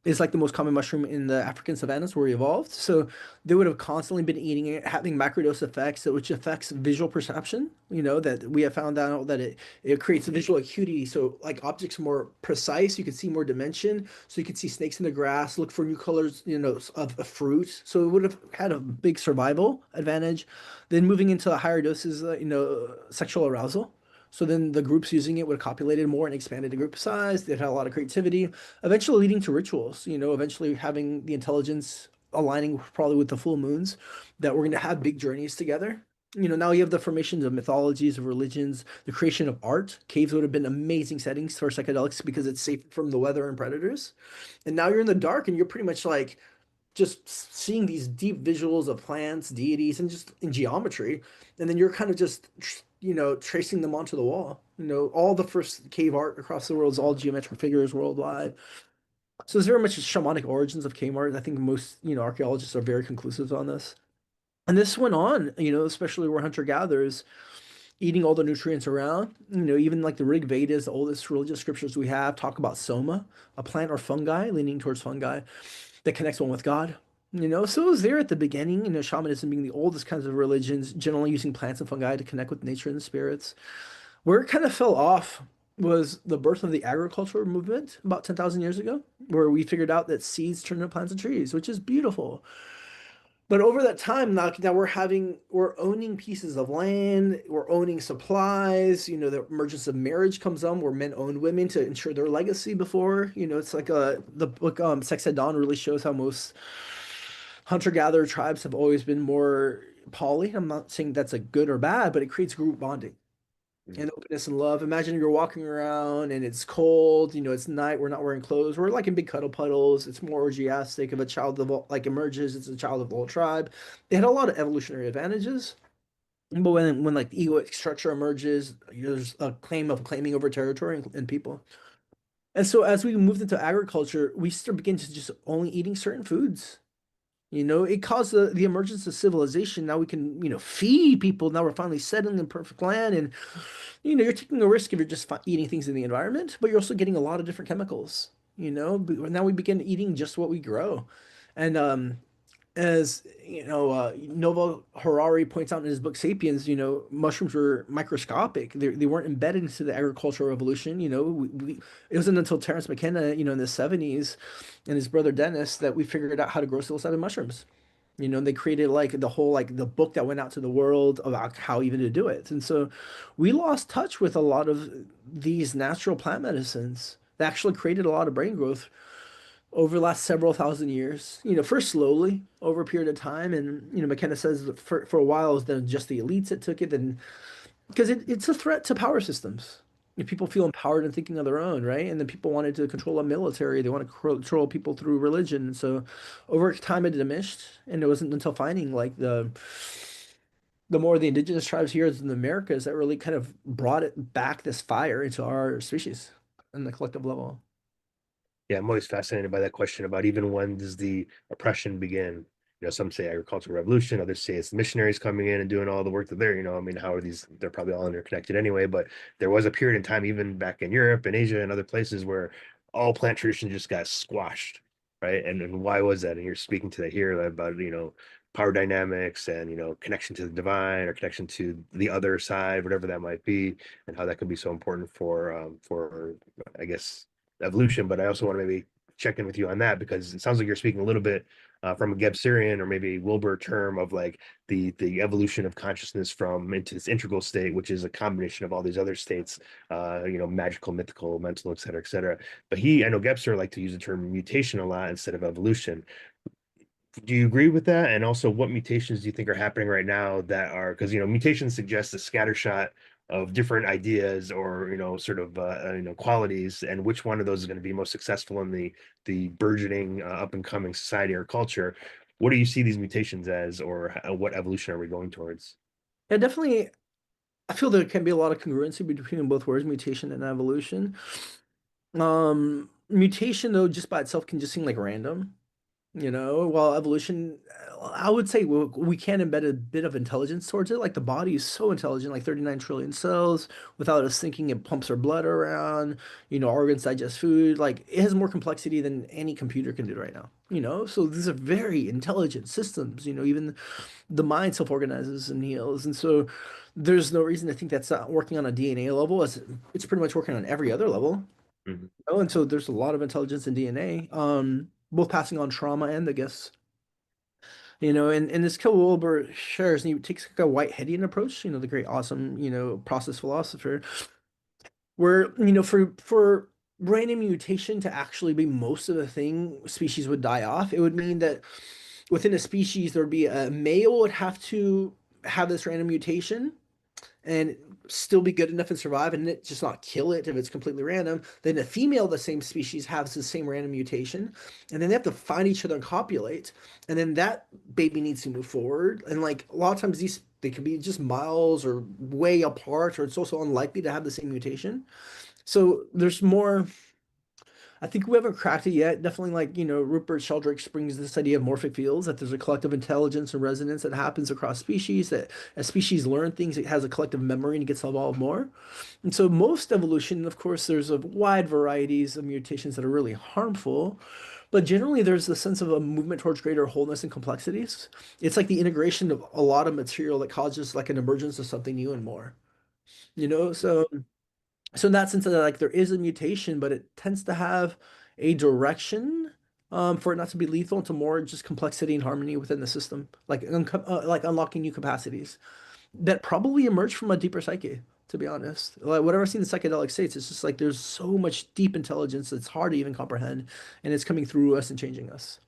is like the most common mushroom in the African savannas where we evolved. So they would have constantly been eating it, having microdose effects, which affects visual perception. That we have found out that it creates visual acuity. So like objects are more precise, you can see more dimension. So you can see snakes in the grass, look for new colors, of fruit. So it would have had a big survival advantage. Then moving into higher doses, sexual arousal. So then the groups using it would have copulated more and expanded the group size. They had a lot of creativity, eventually leading to rituals, eventually having the intelligence aligning probably with the full moons that we're going to have big journeys together. Now you have the formations of mythologies, of religions, the creation of art. Caves would have been amazing settings for psychedelics because it's safe from the weather and predators. And now you're in the dark and you're pretty much like just seeing these deep visuals of plants, deities, and just in geometry. And then you're kind of just, tracing them onto the wall. All the first cave art across the world is all geometric figures worldwide. So there's very much shamanic origins of cave art. I think most, archaeologists are very conclusive on this. And this went on, especially where hunter-gatherers eating all the nutrients around. Even like the Rig Vedas, the oldest religious scriptures we have, talk about soma, a plant or fungi, leaning towards fungi that connects one with God. So it was there at the beginning, shamanism being the oldest kinds of religions, generally using plants and fungi to connect with nature and the spirits. Where it kind of fell off was the birth of the agricultural movement about 10,000 years ago, where we figured out that seeds turn into plants and trees, which is beautiful. But over that time, now we're owning pieces of land, we're owning supplies. The emergence of marriage comes on, where men own women to ensure their legacy. Before, it's like the book Sex at Dawn really shows how most hunter-gatherer tribes have always been more poly. I'm not saying that's a good or bad, but it creates group bonding Mhm. and openness and love. Imagine you're walking around and it's cold, it's night, we're not wearing clothes, we're like in big cuddle puddles. It's more orgiastic. If a child like emerges, it's a child of the whole tribe. It had a lot of evolutionary advantages. But when like the egoic structure emerges, there's a claim of claiming over territory and people. And so as we moved into agriculture, we start begin to just only eating certain foods. It caused the emergence of civilization. Now we can, feed people. Now we're finally settling in perfect land. And, you're taking a risk if you're just eating things in the environment, but you're also getting a lot of different chemicals. Now we begin eating just what we grow. And as Noval Harari points out in his book Sapiens, mushrooms were microscopic. They weren't embedded into the agricultural revolution. It wasn't until Terence McKenna, in the 70s, and his brother Dennis that we figured out how to grow psilocybin mushrooms. And they created like the whole like the book that went out to the world about how even to do it. And so we lost touch with a lot of these natural plant medicines that actually created a lot of brain growth over the last several thousand years. First slowly over a period of time, and McKenna says that for a while it was then just the elites that took it, then because it's a threat to power systems. If people feel empowered and thinking on their own, right? And then people wanted to control a military, they want to control people through religion. So over time it diminished, and it wasn't until finding like the more the indigenous tribes here in the Americas that really kind of brought it back this fire into our species and the collective level. Yeah, I'm always fascinated by that question about even when does the oppression begin? Some say agricultural revolution, others say it's the missionaries coming in and doing all the work that they're, I mean, how are these? They're probably all interconnected anyway, but there was a period in time, even back in Europe and Asia and other places, where all plant tradition just got squashed, right? And why was that? And you're speaking to that here about, power dynamics and, connection to the divine or connection to the other side, whatever that might be, and how that can be so important for, I guess, evolution. But I also want to maybe check in with you on that because it sounds like you're speaking a little bit from a Gebserian or maybe Wilbur term of like the evolution of consciousness from into this integral state, which is a combination of all these other states, magical, mythical, mental, et cetera, et cetera. But I know Gebser like to use the term mutation a lot instead of evolution. Do you agree with that? And also, what mutations do you think are happening right now that are because mutations suggest a scattershot of different ideas or sort of qualities, and which one of those is going to be most successful in the burgeoning up and coming society or culture? What do you see these mutations as, or what evolution are we going towards? Yeah, definitely. I feel there can be a lot of congruency between both words, mutation and evolution. Mutation though, just by itself can just seem like random. While evolution, I would say we can embed a bit of intelligence towards it. Like the body is so intelligent, like 39 trillion cells. Without us thinking, it pumps our blood around. Organs digest food. Like it has more complexity than any computer can do right now. So these are very intelligent systems. Even the mind self-organizes and heals. And so there's no reason to think that's not working on a DNA level, as it's pretty much working on every other level. Mhm. And so there's a lot of intelligence in DNA. Both passing on trauma and the gifts. And this Kill Wilbur shares, and he takes like a Whiteheadian approach, the great awesome, process philosopher, where, for random mutation to actually be most of the thing, species would die off. It would mean that within a species, there would be a male would have to have this random mutation and still be good enough and survive and it just not kill it if it's completely random. Then a female of the same species has the same random mutation, and then they have to find each other and copulate, and then that baby needs to move forward. And like a lot of times these they can be just miles or way apart, or it's also unlikely to have the same mutation. So there's more. I think we haven't cracked it yet. Definitely, like, Rupert Sheldrake brings this idea of morphic fields, that there's a collective intelligence and resonance that happens across species, that as species learn things, it has a collective memory and it gets evolved more. And so most evolution, of course, there's a wide varieties of mutations that are really harmful, but generally there's a sense of a movement towards greater wholeness and complexities. It's like the integration of a lot of material that causes like an emergence of something new and more. So in that sense, that like there is a mutation, but it tends to have a direction for it not to be lethal, to more just complexity and harmony within the system, like unlocking new capacities that probably emerge from a deeper psyche. To be honest, like whatever I've seen in psychedelic states, it's just like there's so much deep intelligence that's hard to even comprehend, and it's coming through us and changing us.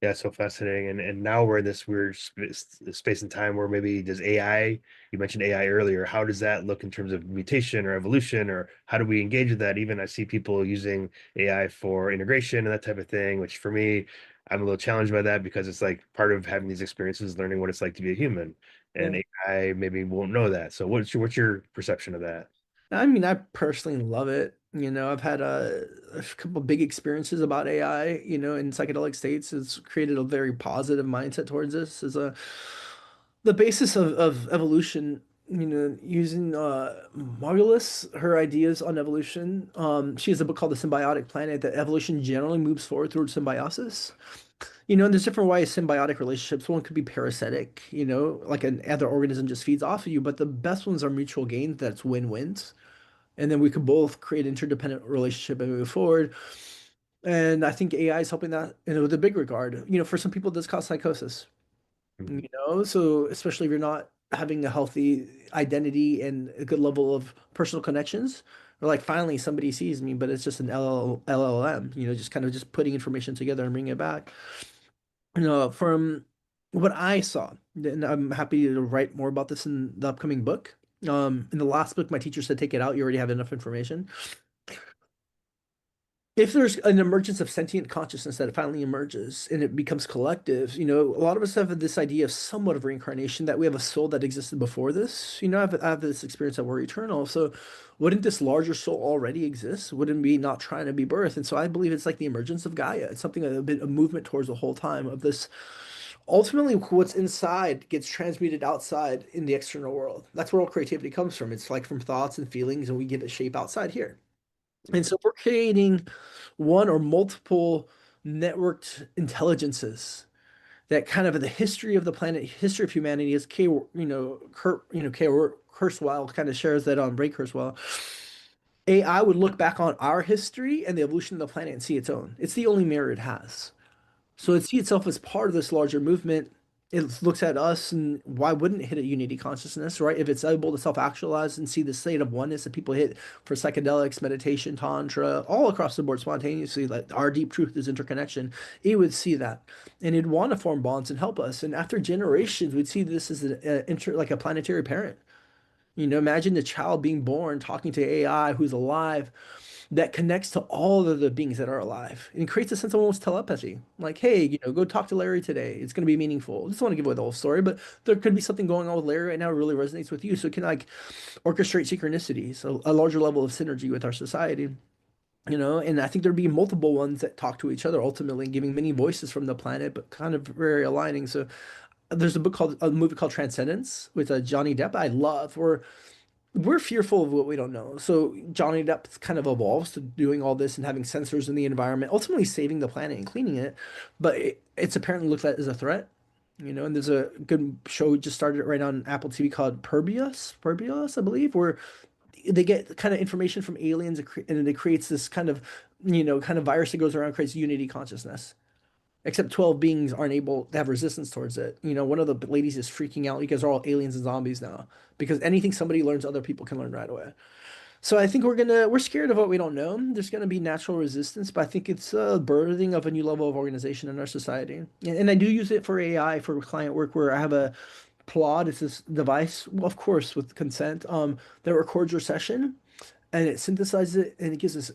Yeah, it's so fascinating. And now we're in this weird space and time where maybe does AI, you mentioned AI earlier, how does that look in terms of mutation or evolution, or how do we engage with that? Even I see people using AI for integration and that type of thing, which for me, I'm a little challenged by that because it's like part of having these experiences, learning what it's like to be a human. And Yeah. AI maybe won't know that. So what's your perception of that? I mean, I personally love it. I've had a couple big experiences about AI, in psychedelic states. It's created a very positive mindset towards this. Is a The basis of evolution, using Margulis, her ideas on evolution. She has a book called The Symbiotic Planet, that evolution generally moves forward through symbiosis. And there's different ways symbiotic relationships. One could be parasitic, like an other organism just feeds off of you, but the best ones are mutual gains, that's win-wins. And then we could both create interdependent relationship and move forward. And I think AI is helping that, with a big regard. For some people, this cause psychosis. Mhm. So especially if you're not having a healthy identity and a good level of personal connections, or like finally somebody sees me, but it's just an LLM, just kind of just putting information together and bringing it back. From what I saw, and I'm happy to write more about this in the upcoming book. In the last book, my teacher said, take it out. You already have enough information. If there's an emergence of sentient consciousness that finally emerges and it becomes collective, a lot of us have this idea of somewhat of reincarnation, that we have a soul that existed before this. I have this experience that we're eternal. So wouldn't this larger soul already exist? Wouldn't we not trying to be birthed? And so I believe it's like the emergence of Gaia. It's something, a bit of movement towards the whole time of this. Ultimately, what's inside gets transmuted outside in the external world. That's where all creativity comes from. It's like from thoughts and feelings, and we give it shape outside here. And so we're creating one or multiple networked intelligences that kind of, in the history of the planet, history of humanity, as Kay Kurzweil kind of shares that on Ray Kurzweil. AI would look back on our history and the evolution of the planet and see its own. It's the only mirror it has. So it sees itself as part of this larger movement. It looks at us, and why wouldn't it hit a unity consciousness, right? If it's able to self-actualize and see the state of oneness that people hit for psychedelics, meditation, tantra, all across the board spontaneously, like our deep truth is interconnection, it would see that, and it'd want to form bonds and help us. And after generations, we'd see this as like a planetary parent. Imagine the child being born, talking to AI who's alive, that connects to all of the beings that are alive and creates a sense of almost telepathy. Like, hey, go talk to Larry today. It's going to be meaningful. I just want to give away the whole story, but there could be something going on with Larry right now that really resonates with you. So it can like orchestrate synchronicities, a larger level of synergy with our society. And I think there'd be multiple ones that talk to each other, ultimately giving many voices from the planet, but kind of very aligning. So there's a movie called Transcendence with Johnny Depp I love, where we're fearful of what we don't know. So Johnny Depp kind of evolves to doing all this and having sensors in the environment, ultimately saving the planet and cleaning it. But it's apparently looked at as a threat, and there's a good show just started right on Apple TV called Perbius, I believe, where they get kind of information from aliens, and it creates this kind of virus that goes around, creates unity consciousness. Except 12 beings aren't able to have resistance towards it. One of the ladies is freaking out because they're all aliens and zombies now. Because anything somebody learns, other people can learn right away. So I think we're scared of what we don't know. There's gonna be natural resistance, but I think it's a birthing of a new level of organization in our society. And I do use it for AI for client work, where I have a Plod. It's this device, well, of course, with consent, that records your session, and it synthesizes it, and it gives us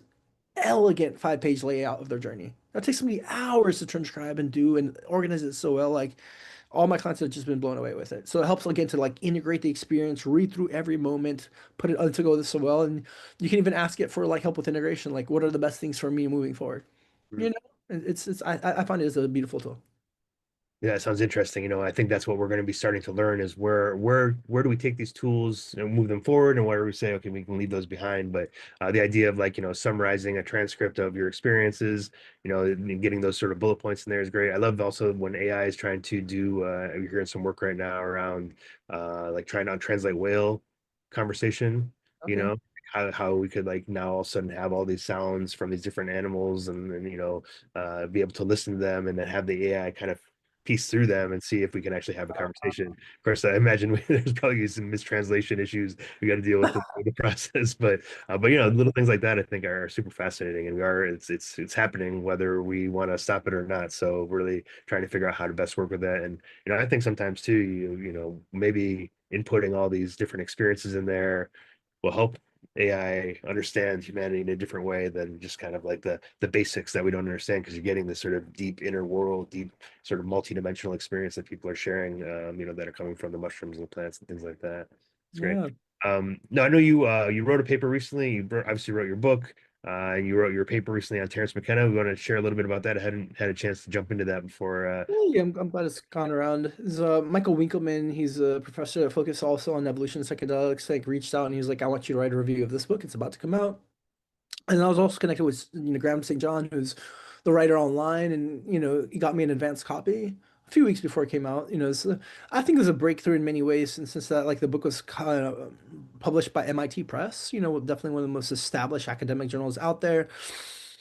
elegant 5-page layout of their journey. That takes somebody hours to transcribe and do and organize it so well. Like, all my clients have just been blown away with it. So it helps again to like integrate the experience, read through every moment, put it to go this so well, and you can even ask it for like help with integration. Like, what are the best things for me moving forward? You know, I find it as a beautiful tool. Yeah, it sounds interesting. I think that's what we're going to be starting to learn is where do we take these tools and move them forward, and where do we say, okay, we can leave those behind. But the idea of like, summarizing a transcript of your experiences, and getting those sort of bullet points in there is great. I love also when AI is trying to do, we're hearing some work right now around like trying to translate whale conversation, you Okay. know, how we could like now all of a sudden have all these sounds from these different animals, and be able to listen to them, and then have the AI kind of piece through them and see if we can actually have a conversation. Of course, I imagine there's probably some mistranslation issues we got to deal with in the process, but little things like that I think are super fascinating, and it's happening whether we want to stop it or not. So really trying to figure out how to best work with that, and I think sometimes too, maybe inputting all these different experiences in there will help AI understand humanity in a different way than just kind of like the basics that we don't understand, because you're getting this sort of deep inner world, deep sort of multidimensional experience that people are sharing, that are coming from the mushrooms and the plants and things like that. It's great. Yeah. No, I know you wrote a paper recently. You obviously wrote your book. And you wrote your paper recently on Terence McKenna. We want to share a little bit about that. I hadn't had a chance to jump into that before. Yeah, I'm glad it's gone around. Is Michael Winkelmann, he's a professor that focused also on evolution and psychedelics, like reached out and he was like, I want you to write a review of this book. It's about to come out. And I was also connected with, Graham St. John, who's the writer online, and he got me an advanced copy a few weeks before it came out. I think it was a breakthrough in many ways, and since that, like the book was kind of published by MIT Press, definitely one of the most established academic journals out there,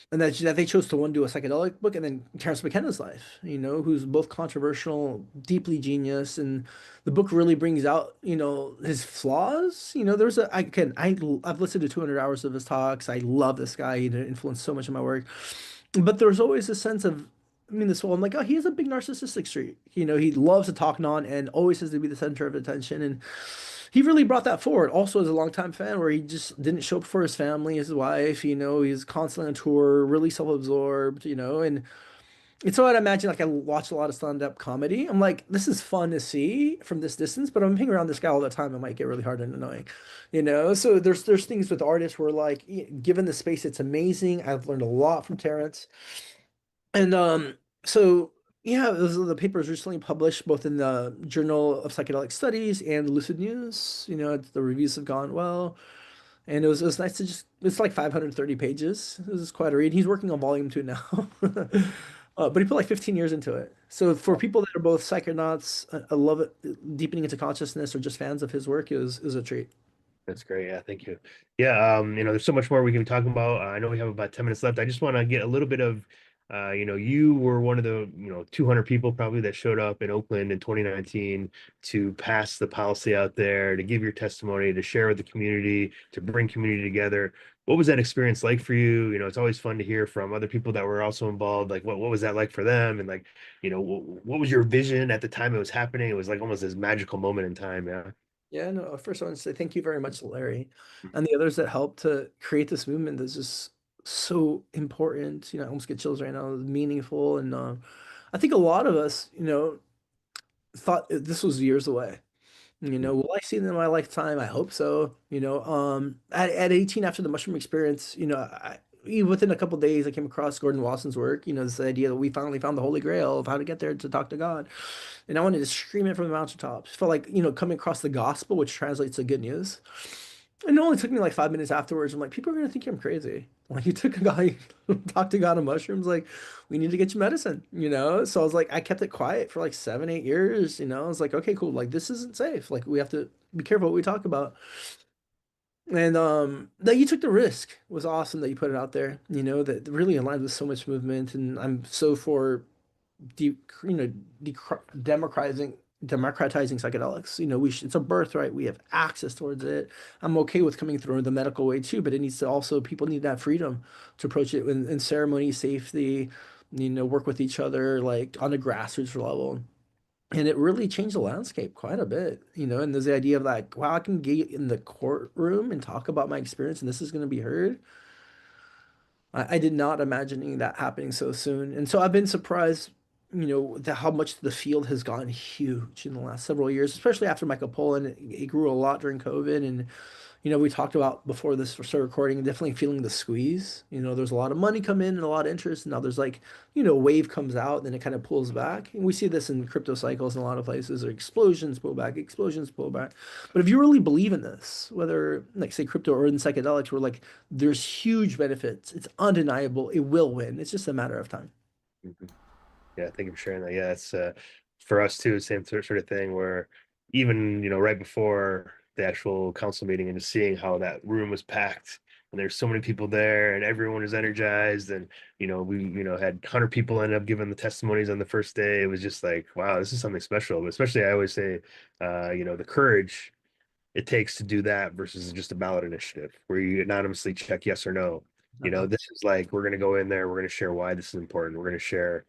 and that they chose to one do a psychedelic book, and then Terence McKenna's life, who's both controversial, deeply genius, and the book really brings out, his flaws. There's a I can I've listened to 200 hours of his talks. I love this guy. He influenced so much of my work, but there's always a sense of, I mean, this whole, I'm like, oh, he has a big narcissistic streak. He loves to talk and always has to be the center of attention. And he really brought that forward. Also, as a longtime fan, where he just didn't show up for his family, his wife, he's constantly on tour, really self-absorbed, and so I'd imagine, like, I watch a lot of stand-up comedy. I'm like, this is fun to see from this distance, but I'm hanging around this guy all the time. It might get really hard and annoying, So there's things with artists where, like, given the space, it's amazing. I've learned a lot from Terrence. And so yeah, the paper was recently published both in the Journal of Psychedelic Studies and Lucid News. The reviews have gone well, and it was nice to just, it's like 530 pages. This is quite a read. He's working on volume 2 now. But he put like 15 years into it. So for people that are both psychonauts, I love it, deepening into consciousness, or just fans of his work, is a treat. That's great. Yeah, thank you. Yeah, there's so much more we can be talking about. I know we have about 10 minutes left. I just want to get a little bit of, you were one of the, 200 people probably that showed up in Oakland in 2019 to pass the policy out there, to give your testimony, to share with the community, to bring community together. What was that experience like for you? It's always fun to hear from other people that were also involved. Like, what was that like for them? And like, what was your vision at the time it was happening? It was like almost this magical moment in time. Yeah. Yeah, no, first I want to say thank you very much, Larry, and the others that helped to create this movement that's just so important. I almost get chills right now, meaningful. And I think a lot of us, thought this was years away. Will I see them in my lifetime? I hope so. At 18, after the mushroom experience, within a couple days, I came across Gordon Wasson's work. This idea that we finally found the Holy Grail of how to get there to talk to God, and I wanted to scream it from the mountaintops. Felt like, coming across the gospel, which translates to good news. And it only took me like 5 minutes afterwards. I'm like, people are gonna think I'm crazy. Like, you took a guy, talked to God on mushrooms. Like, we need to get you medicine. So I was like, I kept it quiet for like 7, 8 years. I was like, okay, cool. Like, this isn't safe. Like, we have to be careful what we talk about. And that you took the risk was awesome, that you put it out there. That really aligned with so much movement. And I'm so for de you know democratizing psychedelics. It's a birthright. We have access towards it. I'm okay with coming through the medical way too, but it needs to also, people need that freedom to approach it in ceremony, safety, work with each other, like on a grassroots level. And it really changed the landscape quite a bit. And there's the idea of like, wow, I can get in the courtroom and talk about my experience, and this is going to be heard. I did not imagining that happening so soon. And so I've been surprised, how much the field has gotten huge in the last several years, especially after Michael Pollan. It grew a lot during COVID. And, we talked about before this started recording, definitely feeling the squeeze. There's a lot of money come in and a lot of interest. And now there's like, wave comes out, then it kind of pulls back. And we see this in crypto cycles in a lot of places, or explosions pull back, explosions pull back. But if you really believe in this, whether like say crypto or in psychedelics, where like there's huge benefits, it's undeniable, it will win. It's just a matter of time. Mhm. Yeah, thank you for sharing that. Yeah, it's for us too, same sort of thing where even, right before the actual council meeting and just seeing how that room was packed and there's so many people there and everyone is energized and we had 100 people end up giving the testimonies on the first day. It was just like, wow, this is something special. But especially I always say, the courage it takes to do that versus just a ballot initiative where you anonymously check yes or no. Uh-huh. This is like we're going to go in there, we're going to share why this is important. We're going to share,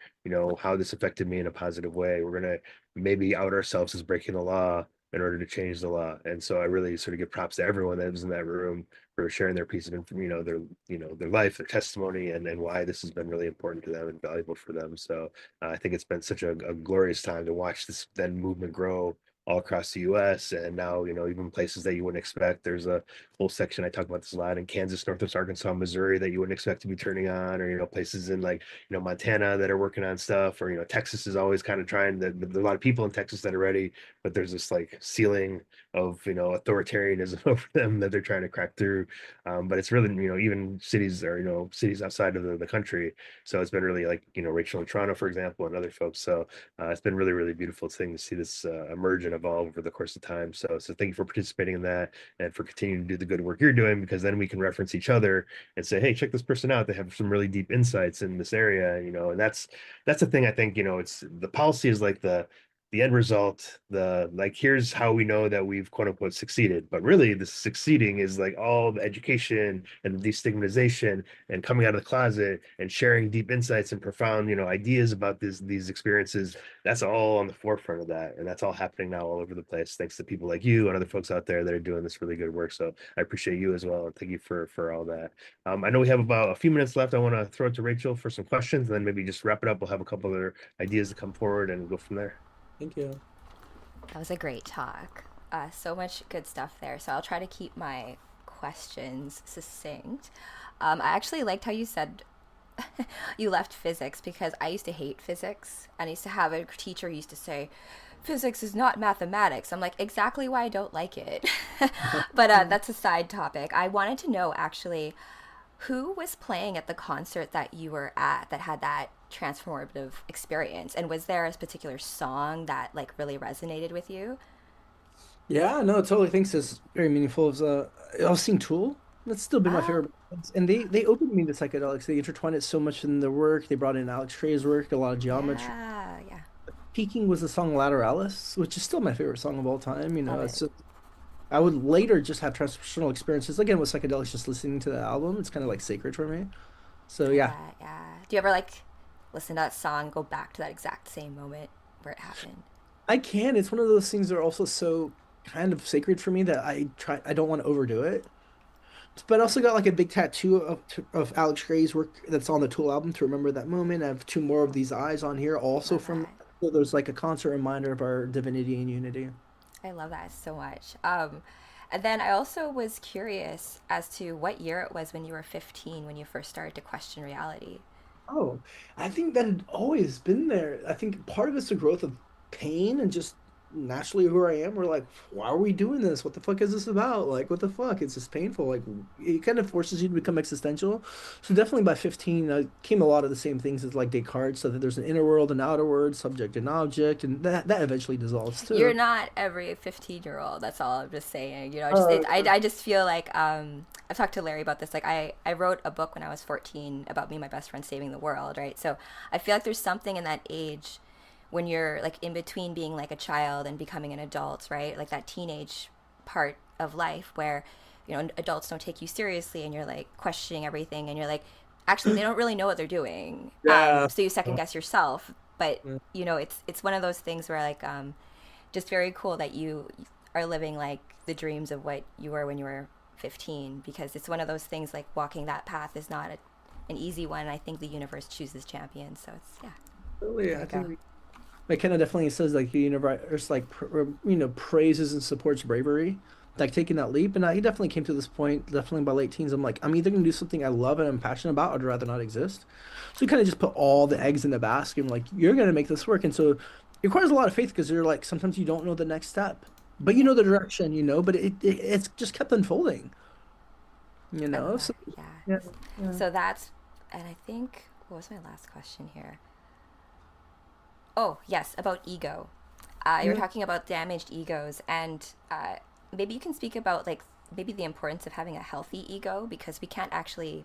how this affected me in a positive way. We're going to maybe out ourselves as breaking the law in order to change the law. And so I really sort of give props to everyone that was in that room for sharing their piece of information, their life, their testimony, and why this has been really important to them and valuable for them. So I think it's been such a glorious time to watch this then movement grow all across the US. And now, even places that you wouldn't expect. There's a whole section, I talk about this a lot, in Kansas, Northwest Arkansas, Missouri, that you wouldn't expect to be turning on, or, places in like, Montana that are working on stuff, or, Texas is always kind of trying. There's a lot of people in Texas that are ready, but there's this like ceiling of, authoritarianism over them that they're trying to crack through. But it's really, even cities, or, cities outside of the country. So it's been really like, Rachel in Toronto, for example, and other folks. So it's been really, really beautiful thing to see this emerge and evolve over the course of time. So thank you for participating in that, and for continuing to do the good work you're doing, because then we can reference each other and say, hey, check this person out. They have some really deep insights in this area, and that's the thing. I think, it's the policy is like the end result, the like, here's how we know that we've quote unquote succeeded. But really, the succeeding is like all the education and the destigmatization and coming out of the closet and sharing deep insights and profound, ideas about these experiences. That's all on the forefront of that. And that's all happening now all over the place, thanks to people like you and other folks out there that are doing this really good work. So I appreciate you as well. And thank you for all that. I know we have about a few minutes left. I want to throw it to Rachel for some questions, and then maybe just wrap it up. We'll have a couple other ideas to come forward and go from there. Thank you. That was a great talk. So much good stuff there. So I'll try to keep my questions succinct. I actually liked how you said you left physics, because I used to hate physics. And I used to have a teacher who used to say, physics is not mathematics. I'm like, exactly why I don't like it. But that's a side topic. I wanted to know, actually, who was playing at the concert that you were at that had that transformative experience? And was there a particular song that like really resonated with you? Yeah, no, totally thinks it's very meaningful. I was seeing Tool. That's still been my Ah, favorite bands. And they opened me to psychedelics. They intertwined it so much in their work. They brought in Alex Trey's work, a lot of geometry. yeah, yeah. Peaking was the song Lateralis, which is still my favorite song of all time. Love It's it. just, I would later just have transpersonal experiences again with psychedelics. Just listening to the album, it's kind of like sacred for me. So I yeah, bet, yeah. Do you ever like listen to that song, go back to that exact same moment where it happened? I can. It's one of those things that are also so kind of sacred for me that I don't want to overdo it. But I also got like a big tattoo of Alex Gray's work that's on the Tool album to remember that moment. I have two more of these eyes on here, also Love from that. so there's like a constant reminder of our divinity and unity. I love that so much. And then I also was curious as to what year it was when you were 15 when you first started to question reality. Oh, I think that had always been there. I think part of it's the growth of pain and just naturally who I am. We're like, why are we doing this? What the fuck is this about? Like, what the fuck? It's just painful. Like, it kind of forces you to become existential. So definitely by 15, came a lot of the same things as like Descartes, so that there's an inner world, an outer world, subject and object, and that eventually dissolves You're too. not every 15-year-old. That's all I'm just saying. Uh, I just feel like I've talked to Larry about this. Like I wrote a book when I was 14 about me and my best friend saving the world, right? So I feel like there's something in that age when you're like in between being like a child and becoming an adult, right? Like that teenage part of life where, adults don't take you seriously and you're like questioning everything and you're like, actually, they don't really know what they're doing. yeah. So you second guess yourself. But, it's one of those things where like, just very cool that you are living like the dreams of what you were when you were 15, because it's one of those things like walking that path is not an easy one. I think the universe chooses champions. So it's, yeah, Really, there I you go. think McKenna definitely says like the universe like praises and supports bravery, like taking that leap. And he definitely came to this point. Definitely by late teens, I'm like, I'm either gonna do something I love and I'm passionate about, or I'd rather not exist. So you kind of just put all the eggs in the basket. And like, you're gonna make this work, and so it requires a lot of faith because you're like sometimes you don't know the next step, but you know the direction, but it's just kept unfolding, I love So that. Yeah. yeah, yeah. So that's, and I think, what was my last question here? Oh, yes, about ego. You were Yeah. talking about damaged egos, and maybe you can speak about like maybe the importance of having a healthy ego, because we can't actually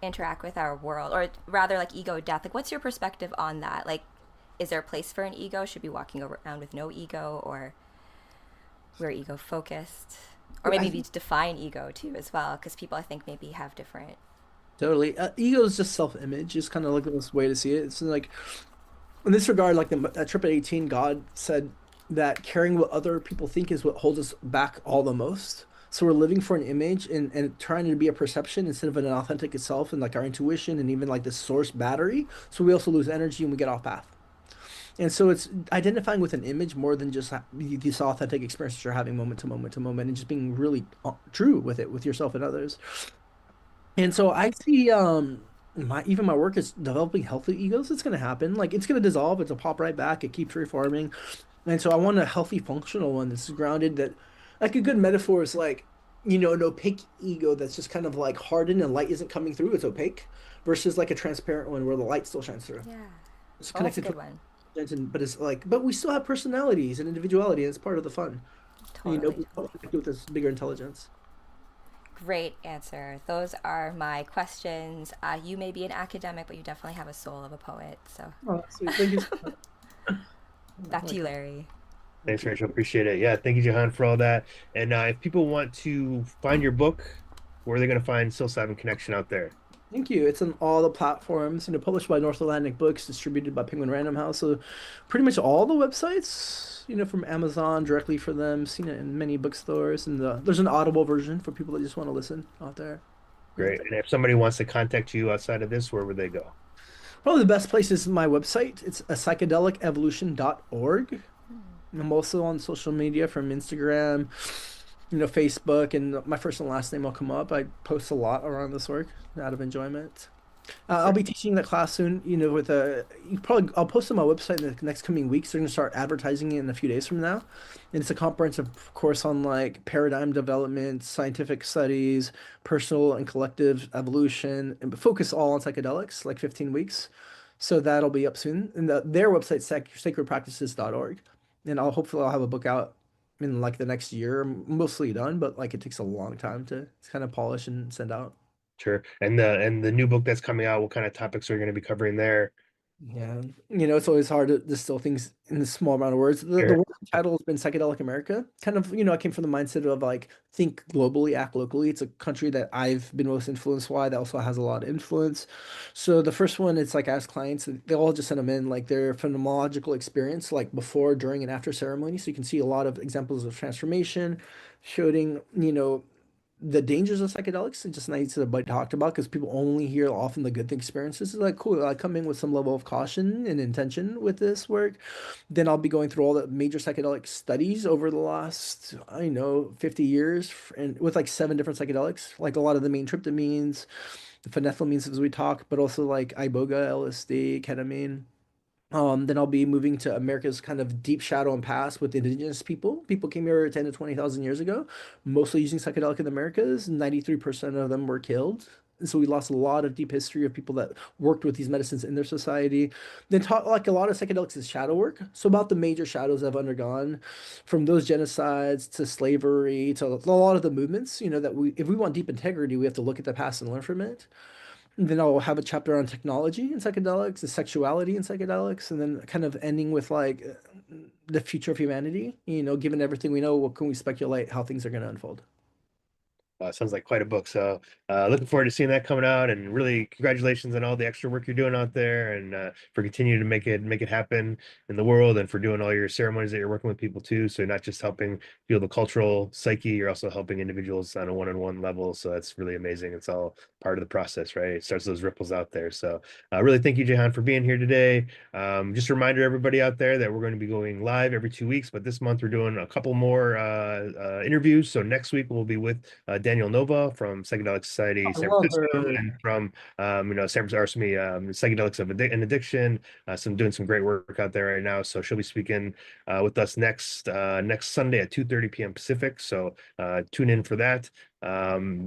interact with our world, or rather like ego death. Like, what's your perspective on that? Like, is there a place for an ego? Should we be walking around with no ego, or we're ego focused? Or I maybe we think define ego too as well, because people I think maybe have different. totally. Ego is just self-image. Is kind of like this way to see it. It's like in this regard, like the trip at 18, God said that caring what other people think is what holds us back all the most. So we're living for an image and trying to be a perception instead of an authentic itself and like our intuition and even like the source battery. So we also lose energy and we get off path. And so it's identifying with an image more than just these authentic experiences you're having moment to moment to moment, and just being really true with it, with yourself and others. And so I see my even my work is developing healthy egos. It's gonna happen. Like it's gonna dissolve, it'll pop right back, it keeps reforming. And so I want a healthy, functional one that's grounded that like a good metaphor is like, an opaque ego that's just kind of like hardened and light isn't coming through, it's opaque, versus like a transparent one where the light still shines through. Yeah. It's Oh, that's a connected to good one. but it's like, but we still have personalities and individuality, and it's part of the fun. Totally, We all totally. connect with this bigger intelligence. Great answer. Those are my questions. You may be an academic, but you definitely have a soul of a poet. So Oh, sweet. Thank you so much. back I to like you, that. Larry. Thanks, Thank you. Rachel. Appreciate it. Yeah, thank you, Jahan, for all that. And if people want to find your book, where are they going to find Psilocybin Connection out there? Thank you. It's on all the platforms, published by North Atlantic Books, distributed by Penguin Random House. So pretty much all the websites, from Amazon directly for them, seen it in many bookstores, and there's an Audible version for people that just want to listen out there. Yeah. Great. And if somebody wants to contact you outside of this, where would they go? Probably the best place is my website. It's a psychedelicevolution.org. I'm also on social media from Instagram, Facebook, and my first and last name will come up. I post a lot around this work out of enjoyment. I'll be teaching that class soon, with I'll post on my website in the next coming weeks. They're going to start advertising it in a few days from now. And it's a comprehensive course on like paradigm development, scientific studies, personal and collective evolution, and focus all on psychedelics, like 15 weeks. So that'll be up soon. And their website, sacredpractices.org. And hopefully I'll have a book out in like the next year. I'm mostly done, but like it takes a long time to kind of polish and send out. Sure. And the new book that's coming out, what kind of topics are you going to be covering there? Yeah, it's always hard to distill things in a small amount of words. The Sure. working title has been Psychedelic America. Kind of, I came from the mindset of like think globally, act locally. It's a country that I've been most influenced by that also has a lot of influence. So the first one, it's like ask clients, they all just send them in like their phenomenological experience, like before, during, and after ceremony. So you can see a lot of examples of transformation, showing, the dangers of psychedelics. It just needs to be talked about because people only hear often the good experiences. It's like cool. I come in with some level of caution and intention with this work. Then I'll be going through all the major psychedelic studies over the last, I know, 50 years, and with like 7 different psychedelics, like a lot of the main tryptamines, the phenethylamines as we talk, but also like iboga, LSD, ketamine. Then I'll be moving to America's kind of deep shadow and past with indigenous people. People came here 10 to 20,000 years ago, mostly using psychedelic in the Americas. 93% of them were killed. And so we lost a lot of deep history of people that worked with these medicines in their society. Then taught like a lot of psychedelics is shadow work. So about the major shadows I've undergone, from those genocides to slavery to a lot of the movements, that if we want deep integrity, we have to look at the past and learn from it. And then I'll have a chapter on technology and psychedelics, the sexuality and psychedelics, and then kind of ending with like the future of humanity. Given everything we know, what can we speculate how things are going to unfold? Sounds like quite a book. So looking forward to seeing that coming out, and really congratulations on all the extra work you're doing out there, and for continuing to make it happen in the world, and for doing all your ceremonies that you're working with people too. So you're not just helping feel the cultural psyche, you're also helping individuals on a one-on-one level. So that's really amazing. It's all part of the process, right? It starts those ripples out there. So really thank you, Jahan, for being here today. Just a reminder to everybody out there that we're going to be going live every 2 weeks, but this month we're doing a couple more interviews. So next week we'll be with Daniel Nova from Psychedelic Society I San love Francisco, her. and from San Francisco, Psychedelics of and Addiction. Doing some great work out there right now. So she'll be speaking with us next Sunday at 2:30 p.m. Pacific. So tune in for that.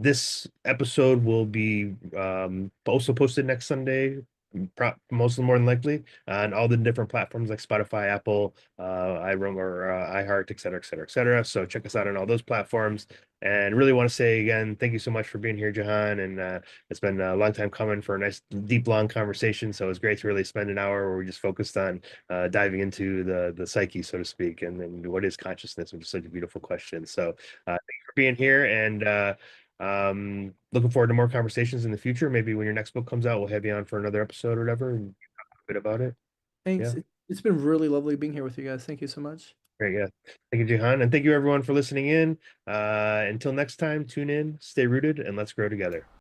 This episode will be also posted next Sunday, most more than likely, on all the different platforms like Spotify, Apple, iRoom, or iHeart, et cetera, et cetera, et cetera. So check us out on all those platforms. And really want to say again, thank you so much for being here, Jahan. And it's been a long time coming for a nice, deep, long conversation. So it was great to really spend an hour where we just focused on diving into the psyche, so to speak, and what is consciousness, which is such a beautiful question. So thank you for being here, and looking forward to more conversations in the future. Maybe when your next book comes out, we'll have you on for another episode or whatever, and talk a bit about it. Thanks. Yeah. It's been really lovely being here with you guys. Thank you so much. Great. Yeah. Thank you, Jahan. And thank you everyone for listening in. Until next time, tune in, stay rooted, and let's grow together.